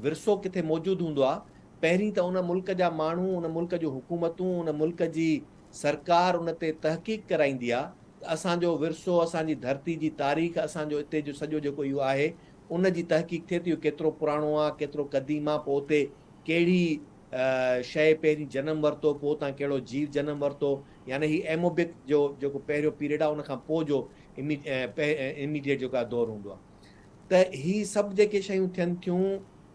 D: विरसो किथे मौजूदु हूंदो आहे, पहिरीं त उन मुल्क जा माण्हू, उन मुल्क जूं हुकूमतूं, उन मुल्क जी सरकार उन ते तहक़ीक़ कराईंदी आहे त असांजो विरसो, असांजी धरती जी तारीख़, असांजो हिते जो सॼो जेको इहो आहे उन जी तहक़ीक़ थिए थी, केतिरो पुराणो आहे, केतिरो क़दीम आहे, पोइ उते कहिड़ी शइ पहिरीं जनम वरितो, पोइ तव्हां कहिड़ो जीव जनम वरितो, यानी ही एमोबिक जो जेको पहिरियों पीरियड आहे उन खां पोइ जो इमीडिएट जेको आहे दौरु हूंदो आहे। त ही सभु जेके शयूं थियनि थियूं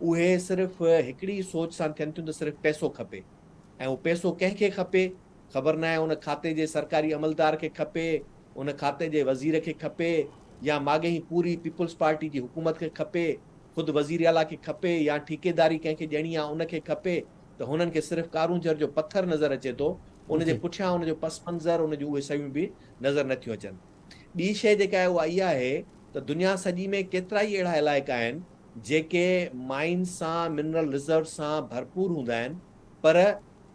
D: उहे सिर्फ़ु हिकिड़ी सोच सां थियनि थियूं त सिर्फ़ु पैसो खपे, ऐं उहो पैसो कंहिंखे खपे ख़बर न आहे, उन खाते जे सरकारी अमलदार खे खपे, उन खाते जे वज़ीर खे खपे, या माॻे ई पूरी पीपुल्स पार्टी जी हुकूमत खे खपे, ख़ुदि वज़ीर आला खे खपे, या ठेकेदारी कंहिंखे ॾियणी आहे उनखे खपे, त हुननि खे सिर्फ़ु कारूंझर जो पथर नज़र अचे थो, उनजे
A: जी।
D: पुठियां उनजो पस मंज़र उनजूं उहे शयूं बि नज़र नथियूं अचनि। ॿी शइ जेका आहे उहा इहा आहे त दुनिया सॼी में केतिरा ई अहिड़ा इलाइक़ा आहिनि जेके माइन सां मिनरल रिज़र्व सां भरपूर हूंदा आहिनि, पर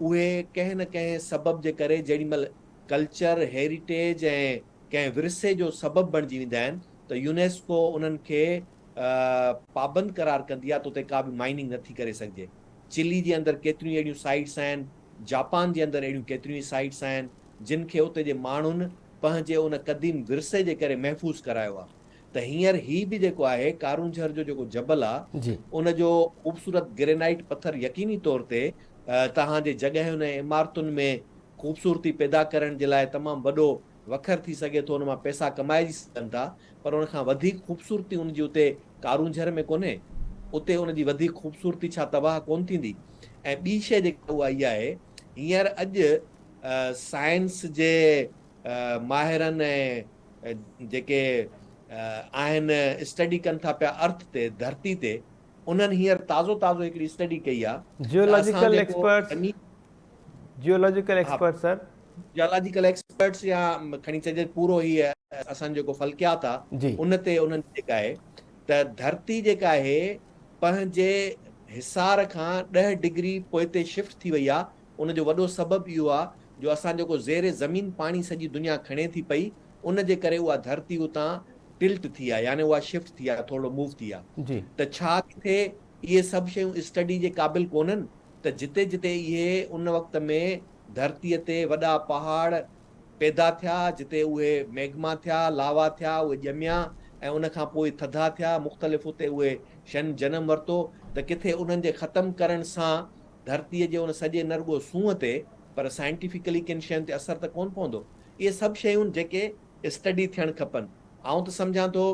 D: उहे कंहिं न कंहिं सबब जे करे जेॾी महिल कल्चर हेरिटेज ऐं कंहिं विरसे जो सबबु बणिजी वेंदा आहिनि त यूनेस्को उन्हनि खे पाबंद करार कंदी आहे त उते का बि माइनिंग नथी करे सघिजे। चिली जे अंदरि केतिरियूं अहिड़ियूं साइट्स आहिनि, जापान जे अंदरि अहिड़ियूं केतिरियूं साइट्स आहिनि जिन खे उते जे माण्हुनि पंहिंजे उन क़दीम विरसे जे करे महफ़ूज़ करायो आहे। त हींअर ही बि जेको आहे कारूंझर जो जेको जबल आहे
A: जी
D: उनजो ख़ूबसूरत ग्रेनाइट पथर यकीनी तौर ते तव्हांजे जॻहियुनि ऐं इमारतुनि में ख़ूबसूरती पैदा करण जे लाइ तमामु वॾो वखर थी सघे थो, उन मां पैसा कमाइजी सघनि था, पर उन खां वधीक ख़ूबसूरती उनजी उते कारूंझर में कोन्हे। उते उनजी वधीक ख़ूबसूरती छा तबाह कोन थींदी। ऐं ॿी शइ जेका उहा इहा आहे, हींअर अॼु साइंस जे माहिरनि ऐं जेके आहिनि स्टडी कनि था पिया अर्थ ते, धरती ते, उन्हनि हींअर ताज़ो ताज़ो हिकिड़ी स्टडी कई आहे त असां
A: जियोलॉजिकल
D: जेको
A: एक्सपर्ट्स, जियोलॉजिकल
D: हा
A: एक्सपर्ट सर।
D: जियोलॉजिकल एक्सपर्ट्स या खणी चइजे पूरो ई असांजो जेको फल्कियात आहे
A: जी
D: उन ते उन्हनि जेका आहे त धरती जेका आहे पंहिंजे हिसार खां 10 डिग्री पोइते शिफ्ट थी वई आहे। उनजो वॾो सबबु इहो आहे जो असां जेको ज़ेरे ज़मीन पाणी सॼी दुनिया खणे थी पई, उन जे करे उहा धरती उतां टिल्ट थी आहे, यानी उहा शिफ्ट थी आहे, थोरो मूव थी आहे।
A: जी
D: त छा किथे इहे सभु शयूं स्टडी जे क़ाबिल कोन्हनि त जिते जिते इहे उन वक़्त में धरतीअ ते वॾा पहाड़ पैदा थिया, जिते उहे मैग्मा थिया, लावा थिया, उहे ॼमिया ऐं उन खां पोइ थधा थिया, मुख़्तलिफ़ उते उहे शयुनि जनम वरितो, त किथे उन्हनि जे ख़तमु करण सां धरतीअ जे उन सॼे न रुॻो सूंहं ते पर साइंटिफिकली किन शयुनि ते असरु त कोन पवंदो। इहे सभु शयूं जेके स्टडी थियणु खपनि। आउं त सम्झां थो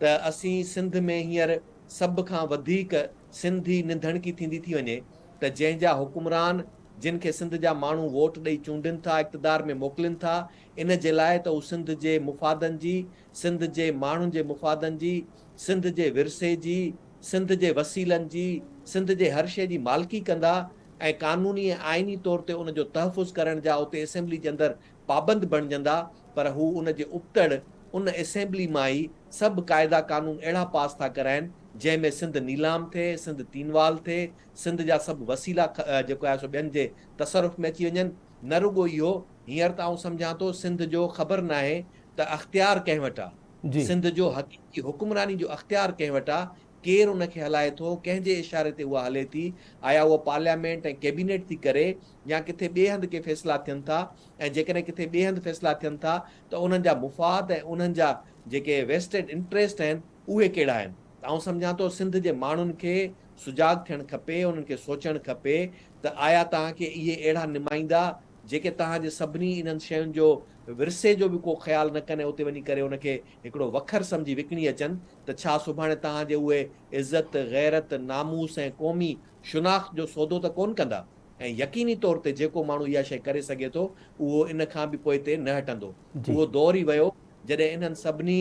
D: त असीं सिंध में हींअर सभ खां वधीक सिंधी निधणकी थींदी थी वञे त जंहिंजा हुकुमरान जिन खे सिंध जा माण्हू वोट ॾेई चूंडनि था, इक़्तिदार में मोकिलनि था, इन जे लाइ त हू सिंध जे मुफ़ादनि जी, सिंध जे माण्हुनि जे मुफ़ादनि जी, सिंध जे विरसे जी, सिंध जे वसीलनि जी, सिंध जे हर शइ जी मालिकी कंदा ऐं कानूनी ऐं आइनी तौर ते उनजो तहफ़ुज़ करण जा उते असेंबली जे अंदरि पाबंद बणिजंदा, पर हू उन जे उबतड़ उन असेंबली मां ई सभु क़ाइदा कानून अहिड़ा पास था कराइनि जंहिंमें सिंध नीलाम थिए, सिंध तीनवाल थिए, सिंध जा सभु वसीला जेको आहे सो ॿियनि जे तसरुफ़ में अची वञनि। न रुॻो इहो, हींअर त आउं सम्झां थो सिंध जो ख़बर न आहे त अख़्तियार कंहिं वटि आहे,
A: जी
D: सिंध जो हक़ीक़ी हुकुमरानी जो अख़्तियार कंहिं वटि आहे, केरु उनखे हलाए थो, कंहिंजे इशारे ते उहा हले थी, आया उहा पार्लियामेंट ऐं कैबिनेट थी करे या किथे ॿिए हंधि के फ़ैसिला थियनि था, ऐं जेकॾहिं किथे ॿिए हंधि फ़ैसिला थियनि था त उन्हनि जा मुफ़ाद ऐं उन्हनि जा जेके वेस्टेड इंट्रस्ट आहिनि उहे कहिड़ा आहिनि। त आउं सम्झां थो सिंध जे माण्हुनि खे सुजाग थियणु खपे, उन्हनि खे सोचणु खपे त आया तव्हांखे इहे अहिड़ा निमाईंदा जेके तव्हांजे सभिनी इन्हनि शयुनि जो विरसे जो बि को ख़्यालु न कनि, उते वञी करे उनखे हिकिड़ो वखर सम्झी विकिणी अचनि, त छा सुभाणे तव्हांजे उहे इज़त, गैरत, नामूस ऐं क़ौमी शुनाख़्त जो सौदो त कोन कंदा। ऐं यकीनी तौर ते जेको माण्हू इहा शइ करे सघे थो उहो इन खां बि पोइ ते न हटंदो।
A: जी
D: उहो दौर ई वियो जॾहिं इन्हनि सभिनी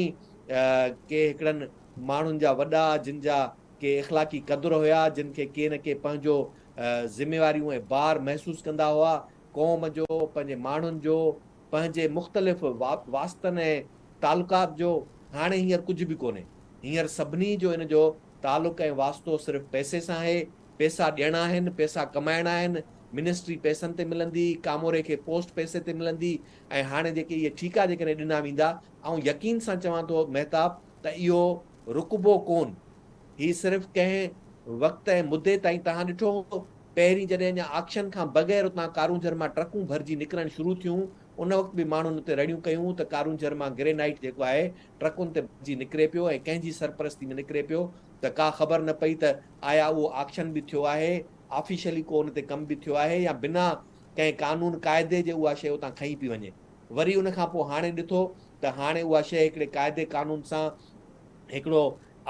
D: के हिकिड़नि माण्हुनि जा वॾा जिन जा के इख़लाक़ी क़दुर हुया, जिन खे न के पंहिंजो ज़िम्मेवारियूं ऐं बार महसूसु कंदा हुआ, क़ौम जो, पंहिंजे माण्हुनि जो, पंहिंजे मुख़्तलिफ़ वास्तनि ऐं तालुकात जो, हाणे हींअर कुझु बि कोन्हे। हींअर सभिनी जो इन जो तालुक ऐं वास्तो सिर्फ़ु पैसे सां आहे, पैसा ॾियणा आहिनि, पैसा कमाइणा आहिनि, मिनिस्ट्री पैसनि ते मिलंदी, कामोरे खे पोस्ट पैसे ते मिलंदी, ऐं हाणे जेके इहे ठीका जेकॾहिं ॾिना वेंदा, ऐं यकीन सां चवां थो महताब त इहो रुकबो कोन। ही सिर्फ़ु कंहिं वक़्त ऐं मुदे ताईं तव्हां ॾिठो पहिरीं जॾहिं अञा ऑक्शन खां बग़ैर उतां कारूंझर मां ट्रकूं भरिजी निकिरणु शुरू थियूं, उन वक़्त बि माण्हुनि उते रड़ियूं कयूं त कारूंझर मां ग्रेनाइट जेको आहे ट्रकुनि ते भरिजी निकिरे पियो ऐं कंहिंजी सरपरस्ती में निकिरे पियो, त का ख़बर न पई त आया उहो ऑक्शन बि थियो आहे, ऑफिशियली को उन ते कमु बि थियो आहे या बिना कंहिं कानून क़ाइदे जे उहा शइ उतां खई पई वञे। वरी उन खां पोइ हाणे ॾिठो त हाणे उहा शइ हिकिड़े क़ाइदे कानून सां हिकिड़ो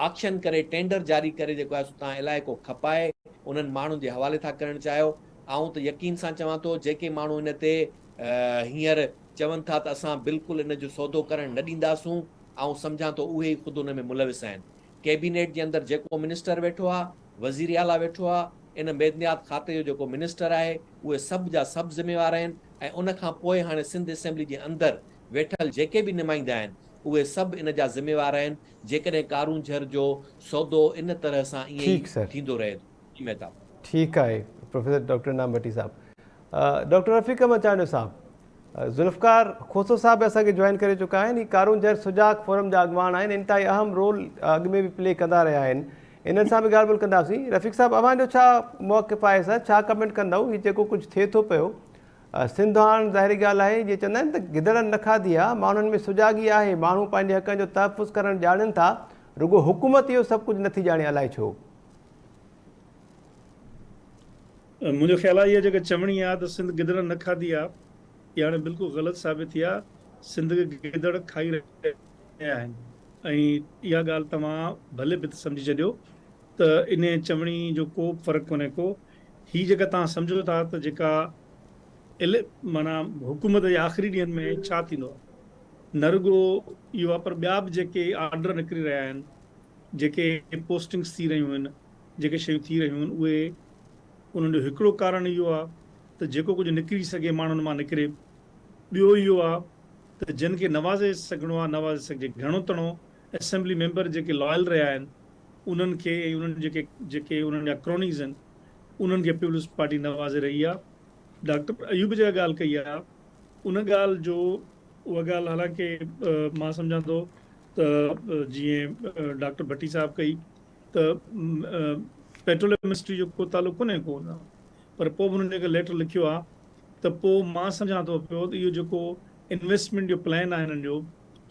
D: ऑक्शन करे टेंडर जारी करे जेको आहे तव्हां इलाइक़ो खपाए उन्हनि माण्हुनि जे हवाले था करणु चाहियो। ऐं त यकीन सां चवां थो जेके माण्हू हिन ते हींअर चवनि था त असां बिल्कुलु इन जो सौदो करणु न ॾींदासूं, ऐं सम्झां थो उहे ई ख़ुदि हुन में मुलविस आहिनि। कैबिनेट जे अंदरि जेको मिनिस्टर वेठो आहे, वज़ीर आला वेठो आहे, इन मेदनियात खाते जो जेको मिनिस्टर आहे, उहे सभु जा सभु ज़िम्मेवार आहिनि। ऐं उन खां पोइ हाणे सिंध असेंबली जे अंदरि वेठल जेके बि नुमाइंदा आहिनि उहे सभु इन जा ज़िम्मेवार आहिनि जेकॾहिं कारून झर जो सौदो इन तरह सां ईअं ई
A: ठीकु सर,
D: थींदो रहे। जी मेहता।
A: ठीकु आहे प्रोफेसर डॉक्टर इनाम भट्टी साहब। डॉक्टर रफ़ीक मचाणियो साहब, ज़ुल्फ़कार खोसो साहब असांखे जॉइन करे चुका आहिनि। ही कारून झर सुजाग फोरम जा अॻवान आहिनि, इंतिहाई अहम रोल अॻु में बि प्ले कंदा रहिया आहिनि। इन्हनि सां बि ॻाल्हि ॿोल कंदासीं। रफ़ीक साहब, अव्हांजो छा मौक़िफ़ आहे सर, छा कमेंट कंदव हीउ जेको कुझु थिए थो पियो? सिंध हाणे ज़ाहिरी ॻाल्हि आहे, जीअं चवंदा आहिनि त गिदड़नि न खाधी आहे, माण्हुनि में सुजागी आहे, माण्हू पंहिंजे हक़नि जो तहफ़ुज़ करणु ॼाणनि था, रुॻो हुकूमत इहो सभु कुझु नथी ॼाणे, अलाए छो?
E: मुंहिंजो ख़्यालु आहे इहा जेका चवणी आहे त सिंध गिदड़ न खाधी आहे, इहा हाणे बिल्कुलु ग़लति साबित थी आहे। सिंध खे गिदड़ खाई रहिया आहिनि। ऐं इहा ॻाल्हि तव्हां भले बि सम्झी छॾियो त इन चवणी जो को फ़र्क़ु कोन्हे को। हीअ जेका तव्हां सम्झो था त जेका माना हुकूमत जे आख़िरी ॾींहंनि में छा थींदो आहे, न रुॻो इहो आहे पर ॿिया बि जेके ऑर्डर निकिरी रहिया आहिनि, जेके पोस्टिंग्स थी रहियूं आहिनि, जेके शयूं थी रहियूं आहिनि, उहे उन्हनि जो हिकिड़ो कारण इहो आहे त जेको कुझु निकिरी सघे माण्हुनि मां निकिरे। ॿियो इहो आहे त जिन खे नवाज़े सघिणो आहे नवाज़े सघिजे। घणो तणो असेंबली मेंबर जेके लॉयल रहिया आहिनि उन्हनि खे, उन्हनि जेके उन्हनि जा क्रोनीज़ आहिनि, उन्हनि खे पीपुल्स पार्टी नवाज़े रही आहे। डॉक्टर अयूब जेका ॻाल्हि कई आहे उन ॻाल्हि जो, उहा ॻाल्हि हालांकि मां सम्झां थो त जीअं डॉक्टर भट्टी साहब कई त पेट्रोलियम मिनिस्ट्री जो को तालुक़ु कोन्हे को, पर पोइ बि हुननि जेको लेटर लिखियो आहे त पोइ मां सम्झां थो पियो त इहो जेको इन्वेस्टमेंट जो प्लान आहे हिननि जो,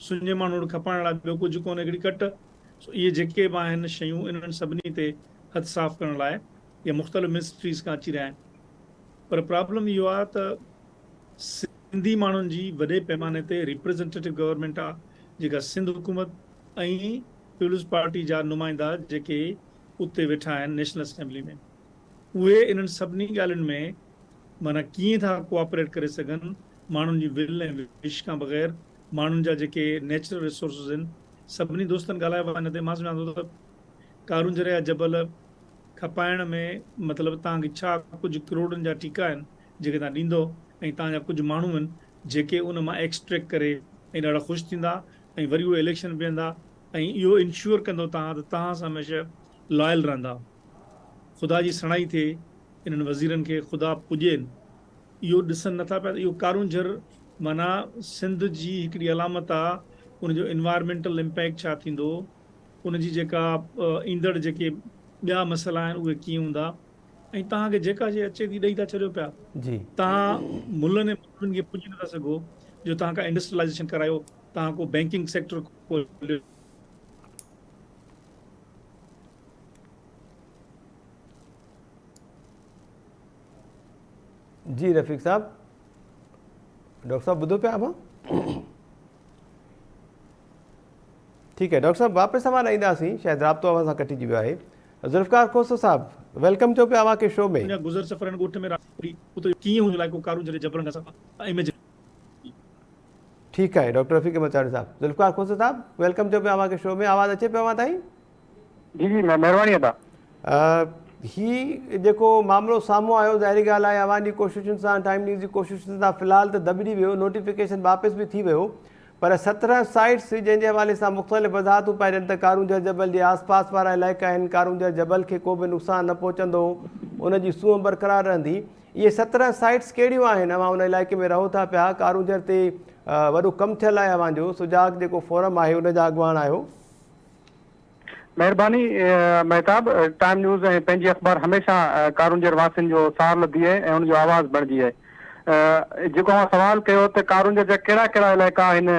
E: सुञे माण्हू खपाइण लाइ ॿियो कुझु कोन्हे, हिकिड़ी कट इहे जेके बि आहिनि शयूं इन्हनि सभिनी ते हथु साफ़ु करण लाइ या मुख़्तलिफ़ मिनिस्ट्रीज़ खां अची रहिया आहिनि। पर प्रॉब्लम इहो आहे त सिंधी माण्हुनि जी वॾे पैमाने ते रिप्रेज़ेंटेटिव गवर्नमेंट आहे, जेका सिंध हुकूमत ऐं पीपुल्स पार्टी जा नुमाइंदा जेके उते वेठा आहिनि नेशनल असेंबली में, उहे इन्हनि सभिनी ॻाल्हियुनि में माना कीअं था कोऑपरेट करे सघनि माण्हुनि जी विल ऐं विश खां बग़ैर। माण्हुनि जा जेके नेचुरल रिसोर्सिस आहिनि, सभिनी दोस्तनि ॻाल्हायो आहे हिन ते। मां सम्झां थो त कारून झर जा जबल खपाइण में मतिलबु तव्हांखे छा कुझु करोड़नि जा टीका आहिनि जेके तव्हां ॾींदो, ऐं तव्हांजा कुझु माण्हू आहिनि जेके उन मां एक्सट्रैक्ट करे ऐं ॾाढा ख़ुशि थींदा ऐं वरी उहे इलेक्शन बीहंदा ऐं इहो इंश्योर कंदो तव्हां त तव्हां सां हमेशह लॉयल रहंदा। ख़ुदा जी सणाई थिए इन्हनि वज़ीरनि खे, ख़ुदा पुॼेनि, इहो ॾिसनि नथा पिया। इहो कारून झर माना सिंध जी हिकिड़ी अलामत आहे। उनजो इन्वायरमेंटल इम्पैक्ट छा थींदो, उनजी जेका ईंदड़ जेके ॿिया मसइला आहिनि उहे कीअं हूंदा, ऐं तव्हांखे जेका शइ अचे थी ॾेई था छॾियो पिया।
A: जी,
E: तव्हां मुल्हनि ऐं मुल्हनि खे पुॼी नथा सघो। जो तव्हां खां इंडस्ट्रियलाइज़ेशन करायो, तव्हां को बैंकिंग सेक्टर खोलियो,
A: जी रफ़ीक साहब, डॉक्टर साहब ॿुधो पिया मां? ठीकु आहे डॉक्टर साहब, वापसि अवां ईंदासीं, शायदि राब्तो अवां सां कटिजी वियो आहे। ज़ुल्फ़कार खोसो साहब, वेलकम चओ पिया अवां खे शो में।
E: गुज़र सफ़र ॻोठ में उते कीअं हुन इलाइक़ो कारून झर जबरन खां इमेज।
A: ठीकु आहे डॉक्टर रफ़ीक मचाणी साहब। ज़ुल्फ़कार खोसो साहब, वेलकम चओ पिया अवां खे शो में। आवाज़ अचे पियो अवां ताईं?
F: जी जी महिरबानी अदा।
A: ही जेको मामिलो साम्हूं आयो, ज़ाहिरी ॻाल्हि आहे अवां जी कोशिशुनि सां, टाइम न्यूज़ जी कोशिशुनि सां फ़िलहाल त दॿिजी वियो, नोटिफिकेशन वापसि बि थी वियो, पर 17 साइट्स जंहिंजे हवाले सां मुख़्तलिफ़ वज़ाहतूं पाइजनि त कारून झर जबल जे आसपास वारा इलाइक़ा आहिनि, कारून झर जबल खे को बि नुक़सानु न पहुचंदो, उनजी सूंहं बरक़रार रहंदी। इहे 17 साइट्स कहिड़ियूं आहिनि? अवां उन इलाइक़े में रहो था पिया, कारून झर ते वॾो कमु थियल आहे अवांजो, सुजाग जेको फोरम आहे उन जा अॻुवान आहियो।
F: महिरबानी महताब, टाइम न्यूज़ ऐं पंहिंजी अख़बार हमेशह कारून झर वासियुनि जो सार लधी आहे ऐं उनजो आवाज़ बणिजी आहे। जेको अवां सवाल कयो त कारून झर जा कहिड़ा कहिड़ा इलाइक़ा आहिनि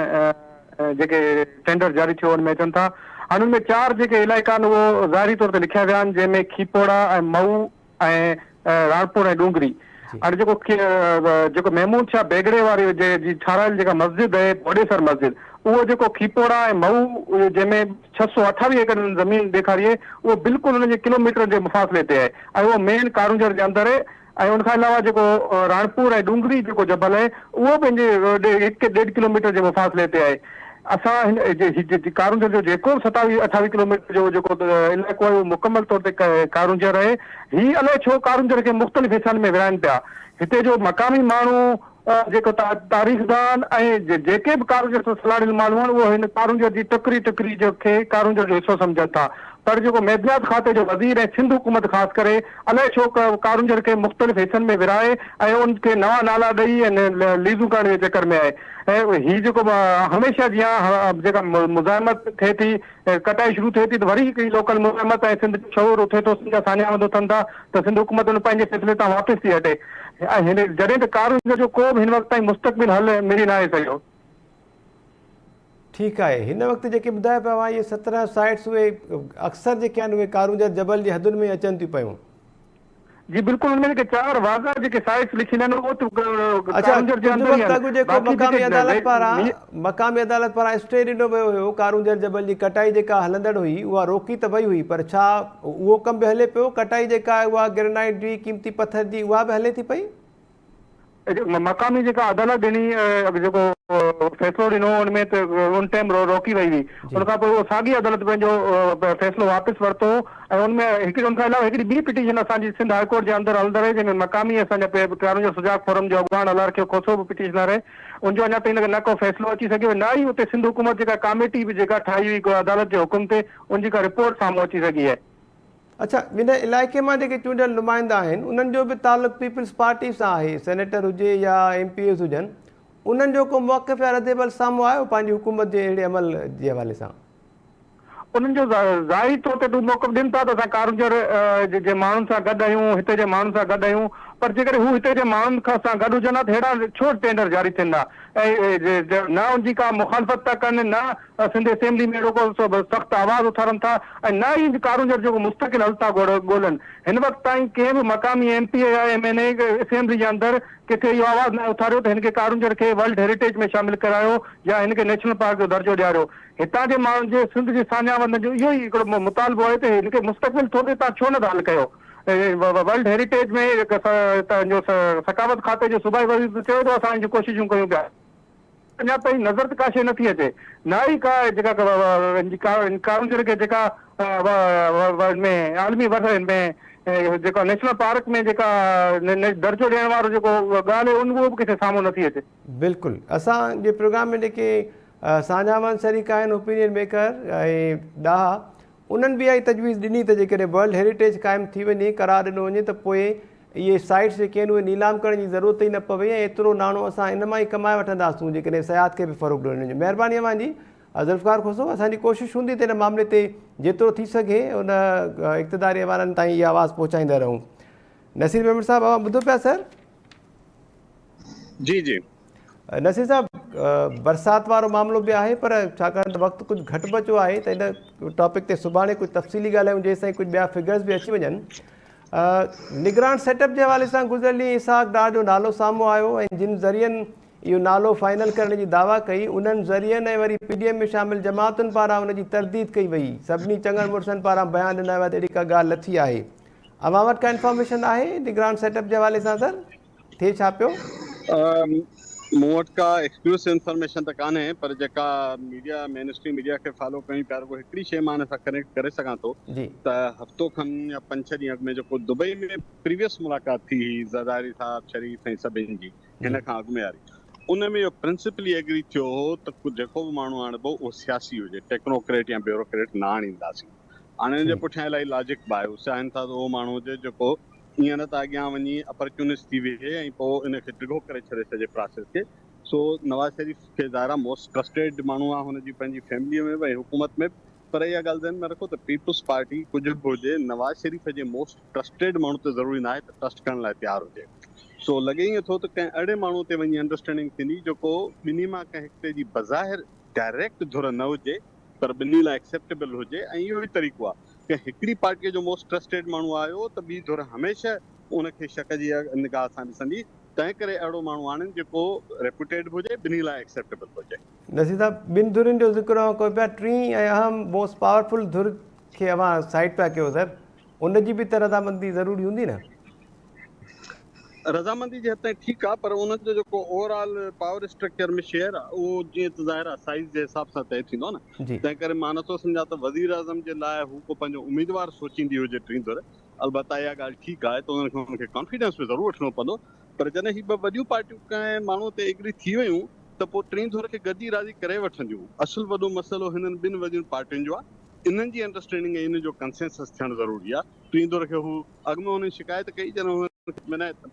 F: जेके टेंडर जारी थियो उनमें अचनि था, हुननि में 4 जेके इलाइक़ा आहिनि उहो ज़ाहिरी तौर ते लिखिया विया आहिनि, जंहिंमें खीपोड़ा ऐं मऊ ऐं राणपुर ऐं डूंगरी। हाणे जेको महमूद शाह बेगड़े वारी जी ठारायल जेका मस्जिद आहे बोडेसर मस्जिद, उहो जेको खीपोड़ा ऐं मऊ जंहिंमें 628 एकड़ ज़मीन ॾेखारी आहे, उहो बिल्कुलु हुनजे किलोमीटर जे मुफ़ासिले ते आहे ऐं उहो मेन कारुंजर जे अंदरि आहे। ऐं उनखां अलावा जेको राणपुर ऐं डूंगरी जेको जबल आहे, उहो पंहिंजे 1-1.5 किलोमीटर जे मुफ़ासिले ते आहे। असां हिन कारुंजर जो जेको 27-28 किलोमीटर जो जेको इलाइक़ो आहे, उहो मुकमल तौर ते कारुंजर आहे। हीअ अलाए छो कारुंजर खे मुख़्तलिफ़ हिसनि में विराइनि पिया। हिते जो मक़ामी माण्हू जेको तारीख़दान ऐं जेके बि कारुंजर सां सलाहियल माण्हू आहिनि, उहो हिन कारुंजर जी टुकरी जो खे कारुंजर जो हिसो सम्झनि था। पर जेको मेदियात खाते जो वज़ीर ऐं सिंध हुकूमत ख़ासि करे अलाए छो कारुंजर खे मुख़्तलिफ़ हिसनि में विराए ऐं उनखे नवां नाला ॾेई ऐं लीज़ूं करण जे चकर में आहे। ऐं हीअ जेको हमेशह जीअं जेका मुज़ाहिमत थिए थी, कटाई शुरू थिए थी, त वरी हिकिड़ी लोकल मुज़ाहिमत ऐं सिंध शोर उथे थो, सिंध जा सानियामंद उथनि था, त सिंध हुकूमत हुन पंहिंजे फ़ैसिले तां वापसि थी हटे। ऐं हिन जॾहिं त कारुंजर जो को बि हिन वक़्त ताईं मुस्तक़बिल हल मिली न आहे सघियो।
A: ठीकु आहे, हिन वक़्तु जेके ॿुधाए पिया हुआ इहे 17 साइट्स उहे अक्सर जेके आहिनि उहे कारुंजर जबल जे हदुनि में अचनि थियूं पियूं।
F: जी बिल्कुलु, हुनमें जेके 4 वाज़ा जेके साइट्स लिखियल आहिनि, उहो
A: अच्छा,
F: कारुंजर जे
A: कुझु
F: अंदरि ई
A: वक़्तु अॻु
F: आहिनि।
A: जेको
F: बाक़ी
A: मक़ामी
F: जेके
A: अदालत पारां स्टे ॾिनो वियो हुयो, कारुंजर जबल जी कटाई जेका हलंदड़ हुई उहा रोकी त वई हुई, पर छा उहो कमु बि हले पियो? कटाई जेका आहे उहा ग्रेनाइट जी, क़ीमती पथर जी, उहा बि हले थी पई?
F: मक़ामी जेका अदालत ॾिनी, जेको फ़ैसिलो ॾिनो, उनमें त उन टाइम रोकी वई हुई। उनखां पोइ उहो साॻी अदालत पंहिंजो फ़ैसिलो वापसि वरितो ऐं उनमें उनखां अलावा हिकिड़ी ॿी पिटीशन असांजी सिंध हाई कोर्ट जे अंदरि हलंदड़ आहे, जंहिंमें मक़ामी असांजा कारुंजर सुजाग फोरम जो अॻवान अलारखियो खोसो बि पिटीशनर आहे। उनजो अञा ताईं न को फ़ैसिलो अची सघियो, न ई उते सिंध हुकूमत जेका कमेटी बि जेका ठाही हुई अदालत जे हुकुम ते, उनजी का रिपोर्ट साम्हूं अची सघी आहे।
A: अच्छा, हिन इलाइक़े मां जेके चूंडियल नुमाइंदा आहिनि उन्हनि जो बि तालुक़ु पीपल्स पार्टी सां आहे, सेनेटर हुजे या MPs हुजनि, उन्हनि जो को मौक़िफ़ या रद्देबल साम्हूं आयो पंहिंजी हुकूमत जे अहिड़े अमल जे हवाले सां?
F: उन्हनि जो ज़ाहिरी तौर ते मौक़िफ़ ॾियनि था त असां कारुंजर जे माण्हुनि सां गॾु आहियूं, हिते जे माण्हुनि सां गॾु आहियूं, पर जेकॾहिं हू हिते जे माण्हुनि सां गॾु हुजनि हा त अहिड़ा छो टेंडर जारी थियनि था? ऐं न उनजी का मुखालफ़त था कनि, न सिंध असेंबली में रुगो सख़्तु आवाज़ उथारनि था, ऐं न ई कारुंजर जेको मुस्तक़िल हल था ॻोल्हनि। हिन वक़्तु ताईं कंहिं बि मक़ामी MP या MNA असेंबली जे अंदरि किथे इहो आवाज़ न उथारियो त हिनखे कारुंजर खे वर्ल्ड हेरिटेज में शामिल करायो या हिनखे नेशनल पार्क जो दर्जो ॾियारियो। हितां जे माण्हुनि जे सिंध जे सानियावंद जो इहो ई हिकिड़ो मुतालबो आहे त हिनखे मुस्तक़बिल तौर ते तव्हां छो नथा हल कयो? वर्ल्ड हेरिटेज में तव्हांजो सकावत खाते जो सूबाई वज़ीर चयो त असां कोशिशूं कयूं पिया, अञा ताईं नज़र त का शइ नथी अचे। न ई का जेका कारुंजर खे जेका में आलमी वर्षन में जेका नेशनल पार्क में जेका दर्जो ॾियण वारो जेको ॻाल्हि आहे उहो बि किथे साम्हूं नथी अचे।
A: बिल्कुलु, असांजे प्रोग्राम में जेके साझावान शरीक आहिनि, ओपिनियन मेकर ऐं ॾाहा, उन्हनि बि इहा तजवीज़ ॾिनी त जेकॾहिं वर्ल्ड हेरिटेज क़ाइमु थी वञे, करार ॾिनो वञे, त पोइ इहे साइट्स जेके आहिनि उहे नीलाम करण जी ज़रूरत ई न पवे ऐं एतिरो नाणो असां इन मां ई कमाए वठंदासूं जेकॾहिं सयाहत खे बि फ़रोग़ ॾियणो हुजे। महिरबानी अवां जी ज़ुल्फ़िकार खोसो, असांजी कोशिशि हूंदी त हिन मामले ते जेतिरो थी सघे उन इक़्तिदारी वारनि ताईं इहा आवाज़ पहुचाईंदा रहूं। नसीर अहमद साहब, अवां ॿुधो पिया सर?
B: जी जी
A: नसीर साहब, बरसाति वारो मामिलो बि आहे, पर छाकाणि त वक़्तु कुझु घटि बचियो आहे त इन टॉपिक ते सुभाणे कुझु तफ़सीली ॻाल्हायूं जेसिताईं कुझु ॿिया फिगर्स बि अची वञनि। निगरान सेटअप जे हवाले सां गुज़िरियल ॾींहुं इसहाक़ डार जो नालो साम्हूं आयो ऐं जिन ज़रियनि इहो नालो फाइनल करण जी दावा कई, उन्हनि ज़रियनि ऐं वरी PDM में शामिल जमातुनि पारां उनजी तरदीद कई वई। सभिनी चङनि मुड़ुसनि पारां बयानु ॾिना विया त अहिड़ी का ॻाल्हि नथी आहे। अवां वटि का इंफॉर्मेशन आहे निगरान सेटअप जे हवाले सां? सर, थिए छा पियो?
G: मूं वटि का एक्सक्लूसिव इंफॉर्मेशन त कान्हे, पर जेका मीडिया मेन स्ट्रीम मीडिया खे फॉलो कयूं पिया, रुगो हिकिड़ी शइ मां हिन सां कनेक्ट करे सघां थो त हफ़्तो खनि या 5-6 ॾींहं अॻु में जेको दुबई में प्रीवियस मुलाक़ात थी हुई ज़रदारी साहब, शरीफ़ ऐं सभिनी जी, हिन खां अॻु में वारी, उन में इहो प्रिंसिपली एग्री थियो हो त जेको बि माण्हू आणिबो उहो सियासी हुजे, टेक्नोक्रेट या ब्यूरोक्रेट न आणींदासीं। हाणे हिन जे पुठियां इलाही लॉजिक बि आहे। उहे चाहिनि था त उहो माण्हू हुजे जेको ईअं न त अॻियां वञी अपॉर्चुनिस्ट थी वेहे ऐं पोइ इनखे डिघो करे छॾे सॼे प्रोसेस खे। सो नवाज़ शरीफ़ खे ज़ाहिर मोस्ट ट्रस्टेड माण्हू आहे हुनजी पंहिंजी फैमिलीअ में ऐं हुकूमत में, पर इहा ॻाल्हि ध्यान में रखो त पीपल्स पार्टी कुझु बि हुजे, नवाज़ शरीफ़ जे मोस्ट ट्रस्टेड माण्हू त ज़रूरी न आहे त ट्रस्ट करण लाइ तयारु हुजे। सो लॻे ईअं थो त कंहिं अहिड़े माण्हू ते वञी अंडरस्टैंडिंग थींदी जेको ॿिन्ही मां कंहिं हिकिड़े जी बज़ाहिर डायरेक्ट धुर न हुजे, पर ॿिन्ही लाइ एक्सेप्टेबल हुजे। ऐं इहो ई तरीक़ो आहे कि हिकिड़ी पार्टीअ जो मोस्ट ट्रस्टेड माण्हू आयो त ॿी धुर हमेशह उनखे शक जी निगाह सां ॾिसंदी। तंहिं करे अहिड़ो माण्हू आणनि जेको रेप्यूटेड बि हुजे, ॿिन्ही लाइ एक्सेप्टेबल हुजे।
A: नसीर साहब, ॿिनि धुरियुनि जो ज़िक्र कोई पिया, टीं ऐं अहम मोस्ट पावरफुल धुर खे अवां साइड पिया कयो सर, उनजी बि त रज़ामंदी ज़रूरी हूंदी न?
G: रज़ामंदी जे हद ताईं ठीकु आहे, पर उनजो जेको ओवरऑल पावर स्ट्रक्चर में शेयर आहे उहो जीअं त ज़ाहिर आहे साइज़ जे हिसाब सां तय थींदो आहे न।
A: जी
G: तंहिं करे मां नथो सम्झां त वज़ीर आज़म जे लाइ हू को पंहिंजो उम्मीदवार सोचींदी हुजे टीं धुर। अलबत्ता इहा ॻाल्हि ठीकु आहे त उनखे कॉन्फिडेंस में ज़रूरु वठिणो पवंदो, पर जॾहिं ही ॿ वॾियूं पार्टियूं कंहिं माण्हू ते एग्री थी वियूं त पोइ टीं धुर खे गॾु ई राज़ी करे वठंदियूं। असुल वॾो मसइलो हिननि ॿिनि वॾियुनि पार्टियुनि जो आहे, इन्हनि जी अंडरस्टैंडिंग ऐं इन जो कंसेंसस थियणु ज़रूरी आहे। टीं धुर खे हू अॻु में हुननि शिकायत कई जॾहिं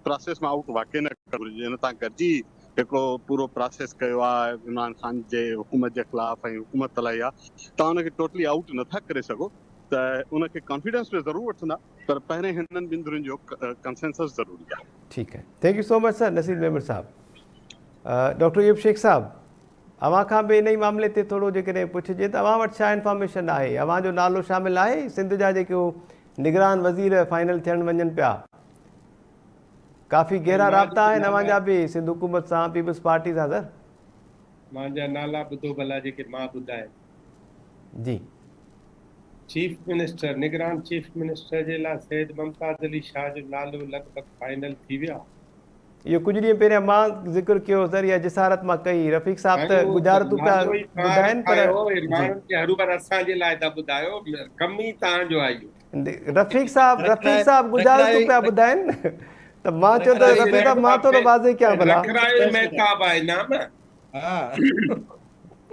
G: प्रोसेस में आउट वाक़ई न करणु घुरिजे। हिन तां गॾिजी हिकिड़ो पूरो प्रोसेस कयो आहे इमरान ख़ान जे हुकूमत जे ख़िलाफ़ ऐं हुकूमत हलाई आहे, तव्हां हुनखे टोटली आउट नथा करे सघो, त उनखे कॉन्फिडेंस में ज़रूरु वठंदा, पर पहिरें हिननि ॿिनि धुरियुनि जो कंसेंसस ज़रूरी आहे।
A: ठीकु है, thank you so much sir Naseer Memar साहब। डॉक्टर अयूब शेख साहब, अवां खां बि इन ई मामले ते थोरो जेकॾहिं पुछिजे त अवां वटि छा इंफॉर्मेशन आहे, अवां जो नालो शामिल आहे सिंध जा जेको निगरान वज़ीर फाइनल थियण वञनि पिया? काफ़ी गहरा राब्ता आहिनि अवां जा बि सिंध हुकूमत सां, पीपल्स पार्टी सां सर?
C: मुंहिंजा नाला ॿुधो भला जेके मां ॿुधाया।
A: जी,
C: चीफ मिनिस्टर, निगरान चीफ मिनिस्टर जे लाइ सैयद मुमताज़ अली शाह जो नालो लॻभॻि फाइनल थी वियो।
A: इहो कुझु ॾींहं पहिरियां मां ज़िक्र कयो सर, इहा जिसारत मां कई, रफ़ीक साहब त गुज़ारतूं पिया ॿुधाइनि, पर
C: माण्हुनि खे हरूभर असांजे लाइ था ॿुधायो, कम ई तव्हांजो आहे इहो।
A: रफ़ीक साहब गुज़ारतूं पिया ॿुधाइनि त मां चयो त रफ़ीक साहब मां थोरो वाज़े कयां भला।
C: महताब आहे नाम।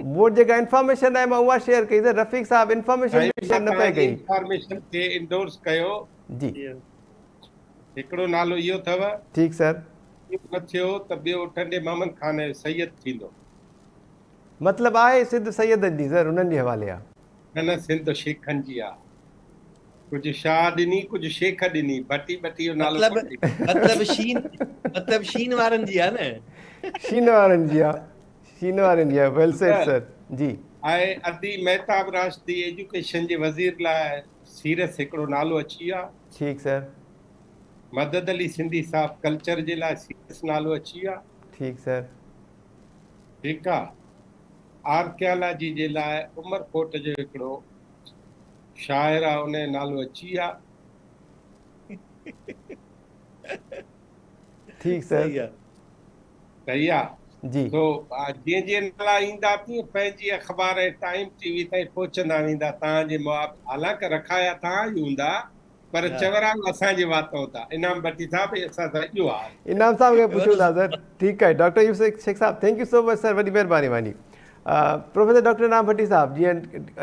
A: मूं जेका इंफॉर्मेशन आहे मां उहा शेयर कई, रफ़ीक साहब इंफॉर्मेशन शेयर न पिया कई।
C: इंफॉर्मेशन खे इंडोर्स कयो
A: जी,
C: हिकिड़ो नालो इहो अथव।
A: ठीकु सर।
C: न थियो त ॿियो ठंडे मोहम्मद खान जो सैयद थींदो।
A: मतिलबु आहे सिंध सैयदनि जी सर, उन्हनि जे हवाले आहे?
C: न न, सिंध शेखनि जी आहे। कुझु शाह ॾिनी, कुझु शेख ॾिनी, बटी जो नालो
D: मतलब शीन वारनि जी आहे न।
A: शीन वारनि जी आहे, शीन वारनि जी आहे। वेल सेड सर। जी,
C: आहे अदी महताब राशिदी एजुकेशन जे वज़ीर लाइ सीरस हिकिड़ो नालो अची वियो आहे।
A: ठीकु सर।
C: मदद अली सिंधी साहब कल्चर जे लाइ सीरस नालो अची वियो आहे।
A: ठीकु सर।
C: ठीकु आहे। आर्कियोलॉजी जे लाइ उमरकोट जो हिकिड़ो शाइर आहे, उन जो नालो अची वियो आहे।
A: ठीकु सर।
C: सही आहे
A: जी।
C: तो जीअं जीअं नाला ईंदा तीअं पंहिंजी अख़बार ऐं टाइम टीवी ताईं पहुचंदा वेंदा तव्हांजे हालांकि रखाया तव्हां ई हूंदा, पर चवरान असांजे वातो था। इनाम भट्टी साहब असां सां इहो आहे।
A: इनाम साहब खे पुछूं था सर। ठीकु आहे doctor Ayub Shaikh Sahab, thank you so much sir, वॾी महिरबानी। प्रोफेसर डॉक्टर इनाम भट्टी साहब, जीअं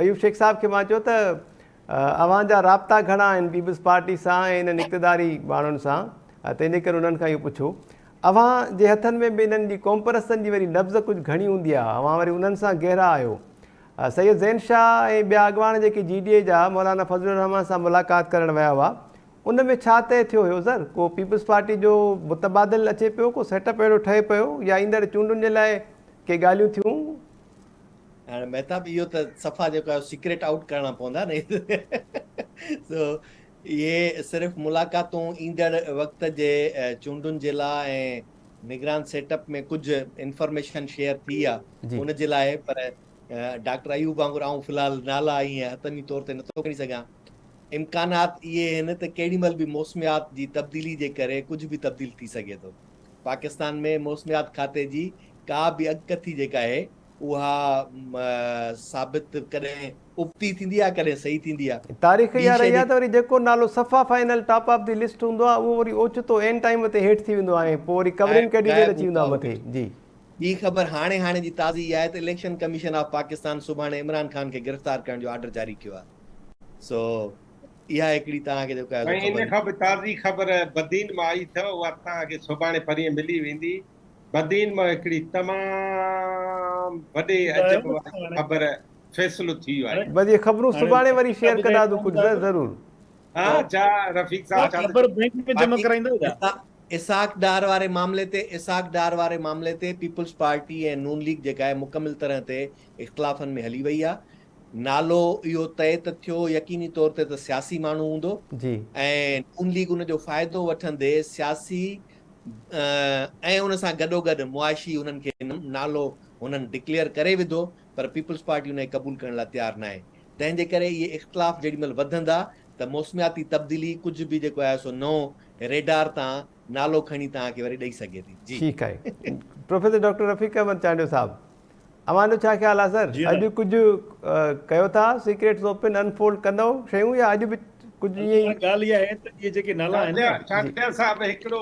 A: अयूब शेख साहब खे मां चयो त अवां जा राब्ता घणा आहिनि पीपल्स पार्टी सां ऐं इन्हनि इक़्तिदारी माण्हुनि सां, त इन करे उन्हनि खां इहो पुछो। अवां जे हथनि में बि इन्हनि जी कॉम्परसन जी वरी नब्ज़ कुझु घणी हूंदी आहे, अवां वरी उन्हनि सां गहरा आहियो। सैयद ज़ैन शाह ऐं ॿिया अॻवान जेके GDA जा मौलाना फज़लुर रहमान सां मुलाक़ात करणु विया हुआ, उन में छा तइ थियो हुयो सर? को पीपल्स पार्टी जो मुतबादिल अचे पियो, को सेटअप अहिड़ो ठहे पियो, या ईंदड़ चूंडुनि जे लाइ के ॻाल्हियूं थियूं?
D: हाणे महताब इहो त सफ़ा जेको आहे सीक्रेट आउट करणा पवंदा न। सो इहे सिर्फ़ु मुलाक़ातूं ईंदड़ वक़्त जे चूंडुनि जे लाइ ऐं निगरान सेटअप में कुझु इंफॉर्मेशन शेयर थी आहे उन जे लाइ, पर डॉक्टर अयूब वांगुरु आऊं फ़िलहाल नाला ईअं हथनी तौर ते नथो खणी सघां। इम्कानात इहे आहिनि त केॾी महिल बि मौसमियात जी तब्दीली जे करे कुझु बि तब्दील थी सघे थो। पाकिस्तान में मौसमियात खाते जी का बि अॻकथी जेका आहे उहा साबित कॾहिं उबती थींदी आहे, कॾहिं सही थींदी आहे।
A: तारीख़ इहा रही आहे त वरी जेको नालो सफ़ा final top of the list हूंदो आहे उहो वरी ओचितो एन टाइम ते हेठि थी वेंदो आहे, पोइ वरी कवरिंग कैंडिडेट अची वेंदो आहे मथे। जी,
D: ॿी ख़बर हाणे जी ताज़ी इहा आहे त इलेक्शन कमीशन ऑफ पाकिस्तान सुभाणे इमरान ख़ान खे गिरफ़्तार करण जो ऑर्डर जारी कयो आहे। सो इहा हिकिड़ी तव्हांखे जेको आहे
C: इन खां बि ताज़ी ख़बर बदीन मां आई अथव, उहा तव्हांखे सुभाणे परीहं मिली वेंदी। बदीन मां हिकिड़ी तमामु वॾे अजब वारी ख़बर फ़ैसिलो थी वियो आहे।
A: बस ये ख़बरूं सुभाणे वरी शेयर कंदा कुझु सर ज़रूरु।
C: हा छा रफ़ीक साहब
E: ख़बर बैंक में जमा कराईंदा छा?
D: इसाक डार वारे मामले ते पीपल्स पार्टी ऐं नून लीग जेका आहे मुकमिल तरह ते इख़्तिलाफ़नि में हली वई आहे। नालो इहो तय त थियो यकीनी तौर ते त सियासी माण्हू हूंदो
A: जी
D: ऐं नून लीग उन जो फ़ाइदो वठंदे सियासी ऐं उन सां गॾोगॾु मुआशी उन्हनि खे नालो हुननि डिक्लेयर करे विधो, पर पीपल्स पार्टी उन खे क़बूल करण लाइ तयारु न आहे। तंहिंजे करे इहे इख़्तिलाफ़ जेॾीमहिल वधंदा त मौसमियाती तब्दीली कुझु बि जेको आहे सो नओं रेडार तां नालो खणी तव्हांखे वरी ॾेई सघे थी। जी
A: ठीकु आहे। प्रोफेसर डॉक्टर रफ़ीक अहमद चांडियो साहब, अवां जो छा ख़्यालु आहे सर? अॼु कुझु कयो था, सीक्रेट्स ओपन अनफोल्ड कंदव शयूं, या अॼु बि कुझु ईअं ई?
E: ॻाल्हि इहा आहे त इहे जेके नाला आहिनि न,
C: चांडिया साहब हिकिड़ो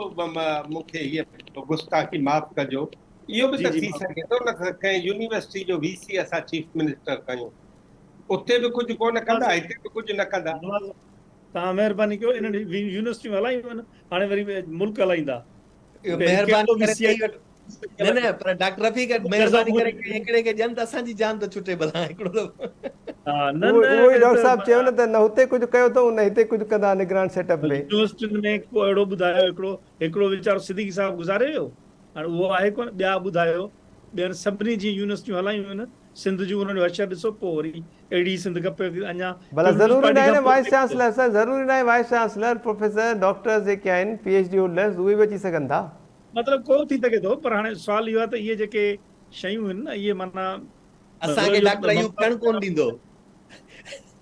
C: मूंखे इहे गुस्ताखी माफ़ कजो, इहो बि
E: जी,
C: त
E: जी,
C: थी
E: माफ़
C: सघे थो न त कंहिं यूनिवर्सिटी जो वीसी असां चीफ मिनिस्टर कयूं, उते बि कुझु कोन कंदा, हिते बि कुझु न कंदा।
E: तव्हां महिरबानी कयो, इन्हनि यूनिवर्सिटियूं हलायूं आहिनि, हाणे वरी मुल्क हलाईंदा।
D: महिरबानी करे ॾेई वठो। न न, पर डॉक्टर रफ़ीक महिरबानी करे हिकिड़े खे ॾियनि त असांजी जान त छुटे भला हिकिड़ो दफ़ो।
A: उहो ई डॉक्टर साहब चयो न त न हुते कुझु कयो अथऊं न हिते कुझु कंदा निगरान सेटअप में।
E: यूनिवर्सिटियुनि में को अहिड़ो ॿुधायो, हिकिड़ो वीचारो सिद्दीकी साहब गुज़ारे वियो, हाणे उहो आहे कोन, ॿिया ॿुधायो। ॿियनि सभिनी जी यूनिवर्सिटियूं हलायूं आहिनि, सिंध जूं उन्हनि जो अशर ॾिसो, पोइ वरी अहिड़ी सिंध खपे अञा।
A: भला ज़रूरी न आहे न वाइस चांसलर सर, ज़रूरी न आहे वाइस चांसलर, प्रोफेसर डॉक्टर्स जेके आहिनि PhD होल्डर्स उहे बि अची सघनि था।
E: मतिलबु को थी सघे थो, पर हाणे सुवाल इहो आहे त इहे जेके शयूं आहिनि न, इहे माना
D: असांखे डॉक्टर अयूब थियणु कोन ॾींदो।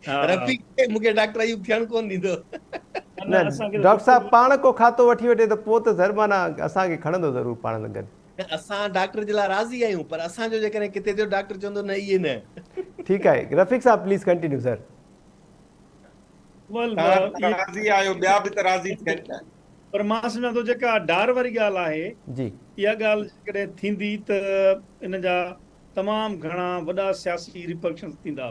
D: रफ़ीक मूंखे डॉक्टर अयूब थियणु कोन ॾींदो।
A: न डॉक्टर साहब पाण को खातो वठी वठे त पोइ त ज़रमाना असांखे खणंदो ज़रूरु पाण सां गॾु।
D: असां डॉक्टर जे लाइ राज़ी आहियूं, पर असांजो जेकॾहिं किथे जो डॉक्टर चवंदो न इहे न।
A: ठीकु आहे, रफ़ीक साहब प्लीज़ कंटिन्यू सर।
C: राज़ी आहियो, ॿिया बि त राज़ी थियनि न।
E: पर मां सम्झां थो जेका डार वारी ॻाल्हि आहे,
A: जी
E: इहा ॻाल्हि जेकॾहिं थींदी त इन जा तमामु घणा वॾा सियासी रिपरक्शन्स थींदा,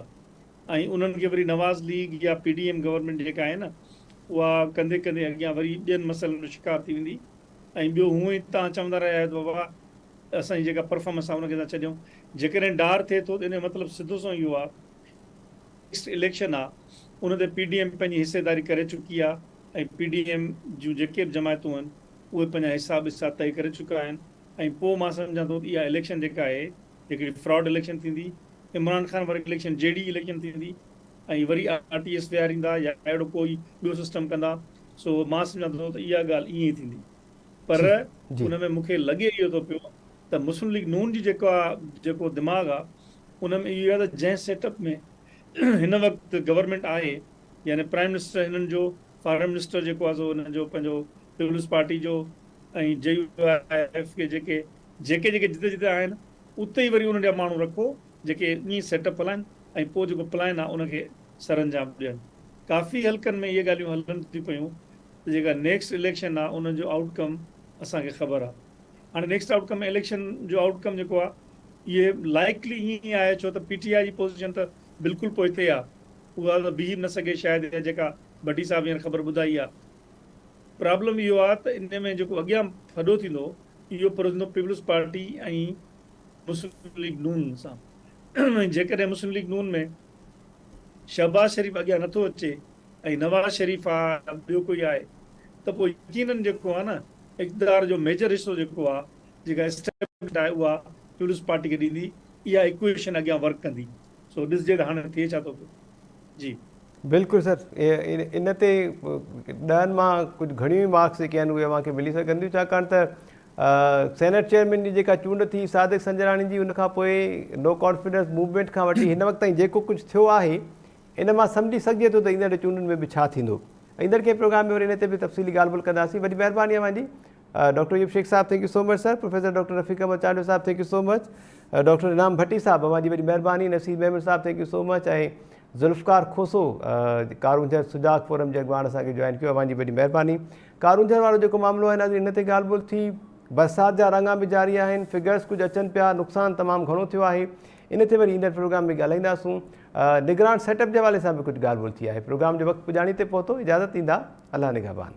E: ऐं उन्हनि खे वरी नवाज़ लीग या PDM गवर्नमेंट जेका आहे न, उहा कंदे कंदे अॻियां वरी ॿियनि मसइलनि में शिकार थी वेंदी। ऐं ॿियो हूअं ई तव्हां चवंदा रहिया आहियो त बाबा असांजी जेका परफॉर्मेंस आहे उनखे था छॾियूं। जेकॾहिं डार थिए थो त इन जो मतिलबु सिधो सो इहो आहे, नेक्स्ट इलेक्शन आहे उन ते PDM पंहिंजी हिसेदारी करे चुकी आहे, ऐं PDM जूं जेके बि जमायतूं आहिनि उहे पंहिंजा हिसाब तय करे चुका आहिनि। ऐं पोइ मां सम्झां थो इहा इलेक्शन जेका आहे, जेकी फ्रॉड इलेक्शन थींदी, इमरान ख़ान वारी इलेक्शन JD इलेक्शन थींदी, ऐं वरी RTS विहारींदा या अहिड़ो कोई ॿियो सिस्टम कंदा। सो मां सम्झां थो त इहा ॻाल्हि ईअं ई थींदी, पर उन में मूंखे लॻे इहो थो पियो त मुस्लिम लीग नून जी जेको दिमाग़ आहे उन में इहो आहे त जंहिं सेटअप में हिन वक़्तु गवर्नमेंट आहे, यानी प्राइम मिनिस्टर हिननि जो, फॉरेन मिनिस्टर जेको आहे सो हुननि जो पंहिंजो पीपल्स पार्टी जो, ऐं JUIF के जेके जिते जिते आहिनि उते ई वरी उन्हनि जा माण्हू रखो जेके ईअं सेटअप हलाइनि, ऐं पोइ जेको प्लान आहे उनखे सरअंजाम ॾियनि। काफ़ी हल्कनि में इहे ॻाल्हियूं हलनि थियूं पियूं, जेका नेक्स्ट इलेक्शन आहे उन जो आउटकम असांखे ख़बर आहे। हाणे नेक्स्ट आउटकम इलेक्शन जो आउटकम जेको आहे इहे लाइकली ईअं ई आहे, छो त PTI जी पोज़ीशन त बिल्कुलु पोइते आहे, उहा त बीह न सघे शायदि, जेका भट्टी साहब हींअर ख़बर ॿुधाई आहे। प्रॉब्लम इहो आहे त इन में जेको अॻियां फॾो थींदो इहो पवंदो पीपल्स पार्टी ऐं मुस्लिम लीग नून सां। जेकॾहिं मुस्लिम लीग नून में शहबाज शरीफ़ अॻियां नथो अचे ऐं नवाज़ शरीफ़ आहे, ॿियो कोई आहे, त पोइ यकीनन जेको आहे न इक़्तिदार जो मेजर हिसो जेको आहे, जेका स्टेप आहे उहा पीपल्स पार्टी खे ॾींदी। इहा इक्वेशन अॻियां वर्क कंदी। सो ॾिसजे त हाणे थिए छा थो पियो। जी
A: बिल्कुलु सर, इन ते 10 मां कुझु घणियूं ई मार्क्स जेके आहिनि उहे अव्हांखे मिली सघंदियूं, छाकाणि त सेनेट चेयरमैन जी जेका चूंड थी सादिक संजराणी जी, उनखां पोइ नो कॉन्फिडेंस मूवमेंट खां वठी हिन वक़्त ताईं जेको कुझु थियो आहे इन मां सम्झी सघिजे थो त ईंदड़ चूंडुनि में बि छा थींदो। ईंदड़ कंहिं प्रोग्राम में वरी इन ते बि तफ़सीली ॻाल्हि ॿोल कंदासीं। वॾी महिरबानी आहे मुंहिंजी। Doctor Ayub Shaikh Sahab thank you so much sir. Professor doctor Rafiq Ahmed Chandio Sahab thank you so much. Doctor Inam Bhatti Sahab अव्हांजी वॾी महिरबानी। Naseeb Ahmed Sahab thank you so much. ऐं ज़ुल्फ़कार खोसो कारूंझर सुजाग फोरम जे अॻवान असांखे जॉइन कयो, अव्हांजी वॾी महिरबानी। कारूंझर वारो जेको मामिलो आहे नाज़रीन, इन ते ॻाल्हि ॿोल थी, बरसाति जा रंगा बि जारी आहिनि, फिगर्स कुझु अचनि पिया, नुक़सानु तमामु घणो थियो आहे। इन ते वरी ईंदड़ प्रोग्राम में ॻाल्हाईंदासूं। निगरान सेटअप जे हवाले सां बि कुझु ॻाल्हि ॿोल थी आहे। प्रोग्राम जो वक़्तु पुॼाणी ते पहुतो, इजाज़त ॾींदा, अलाह निगहबान।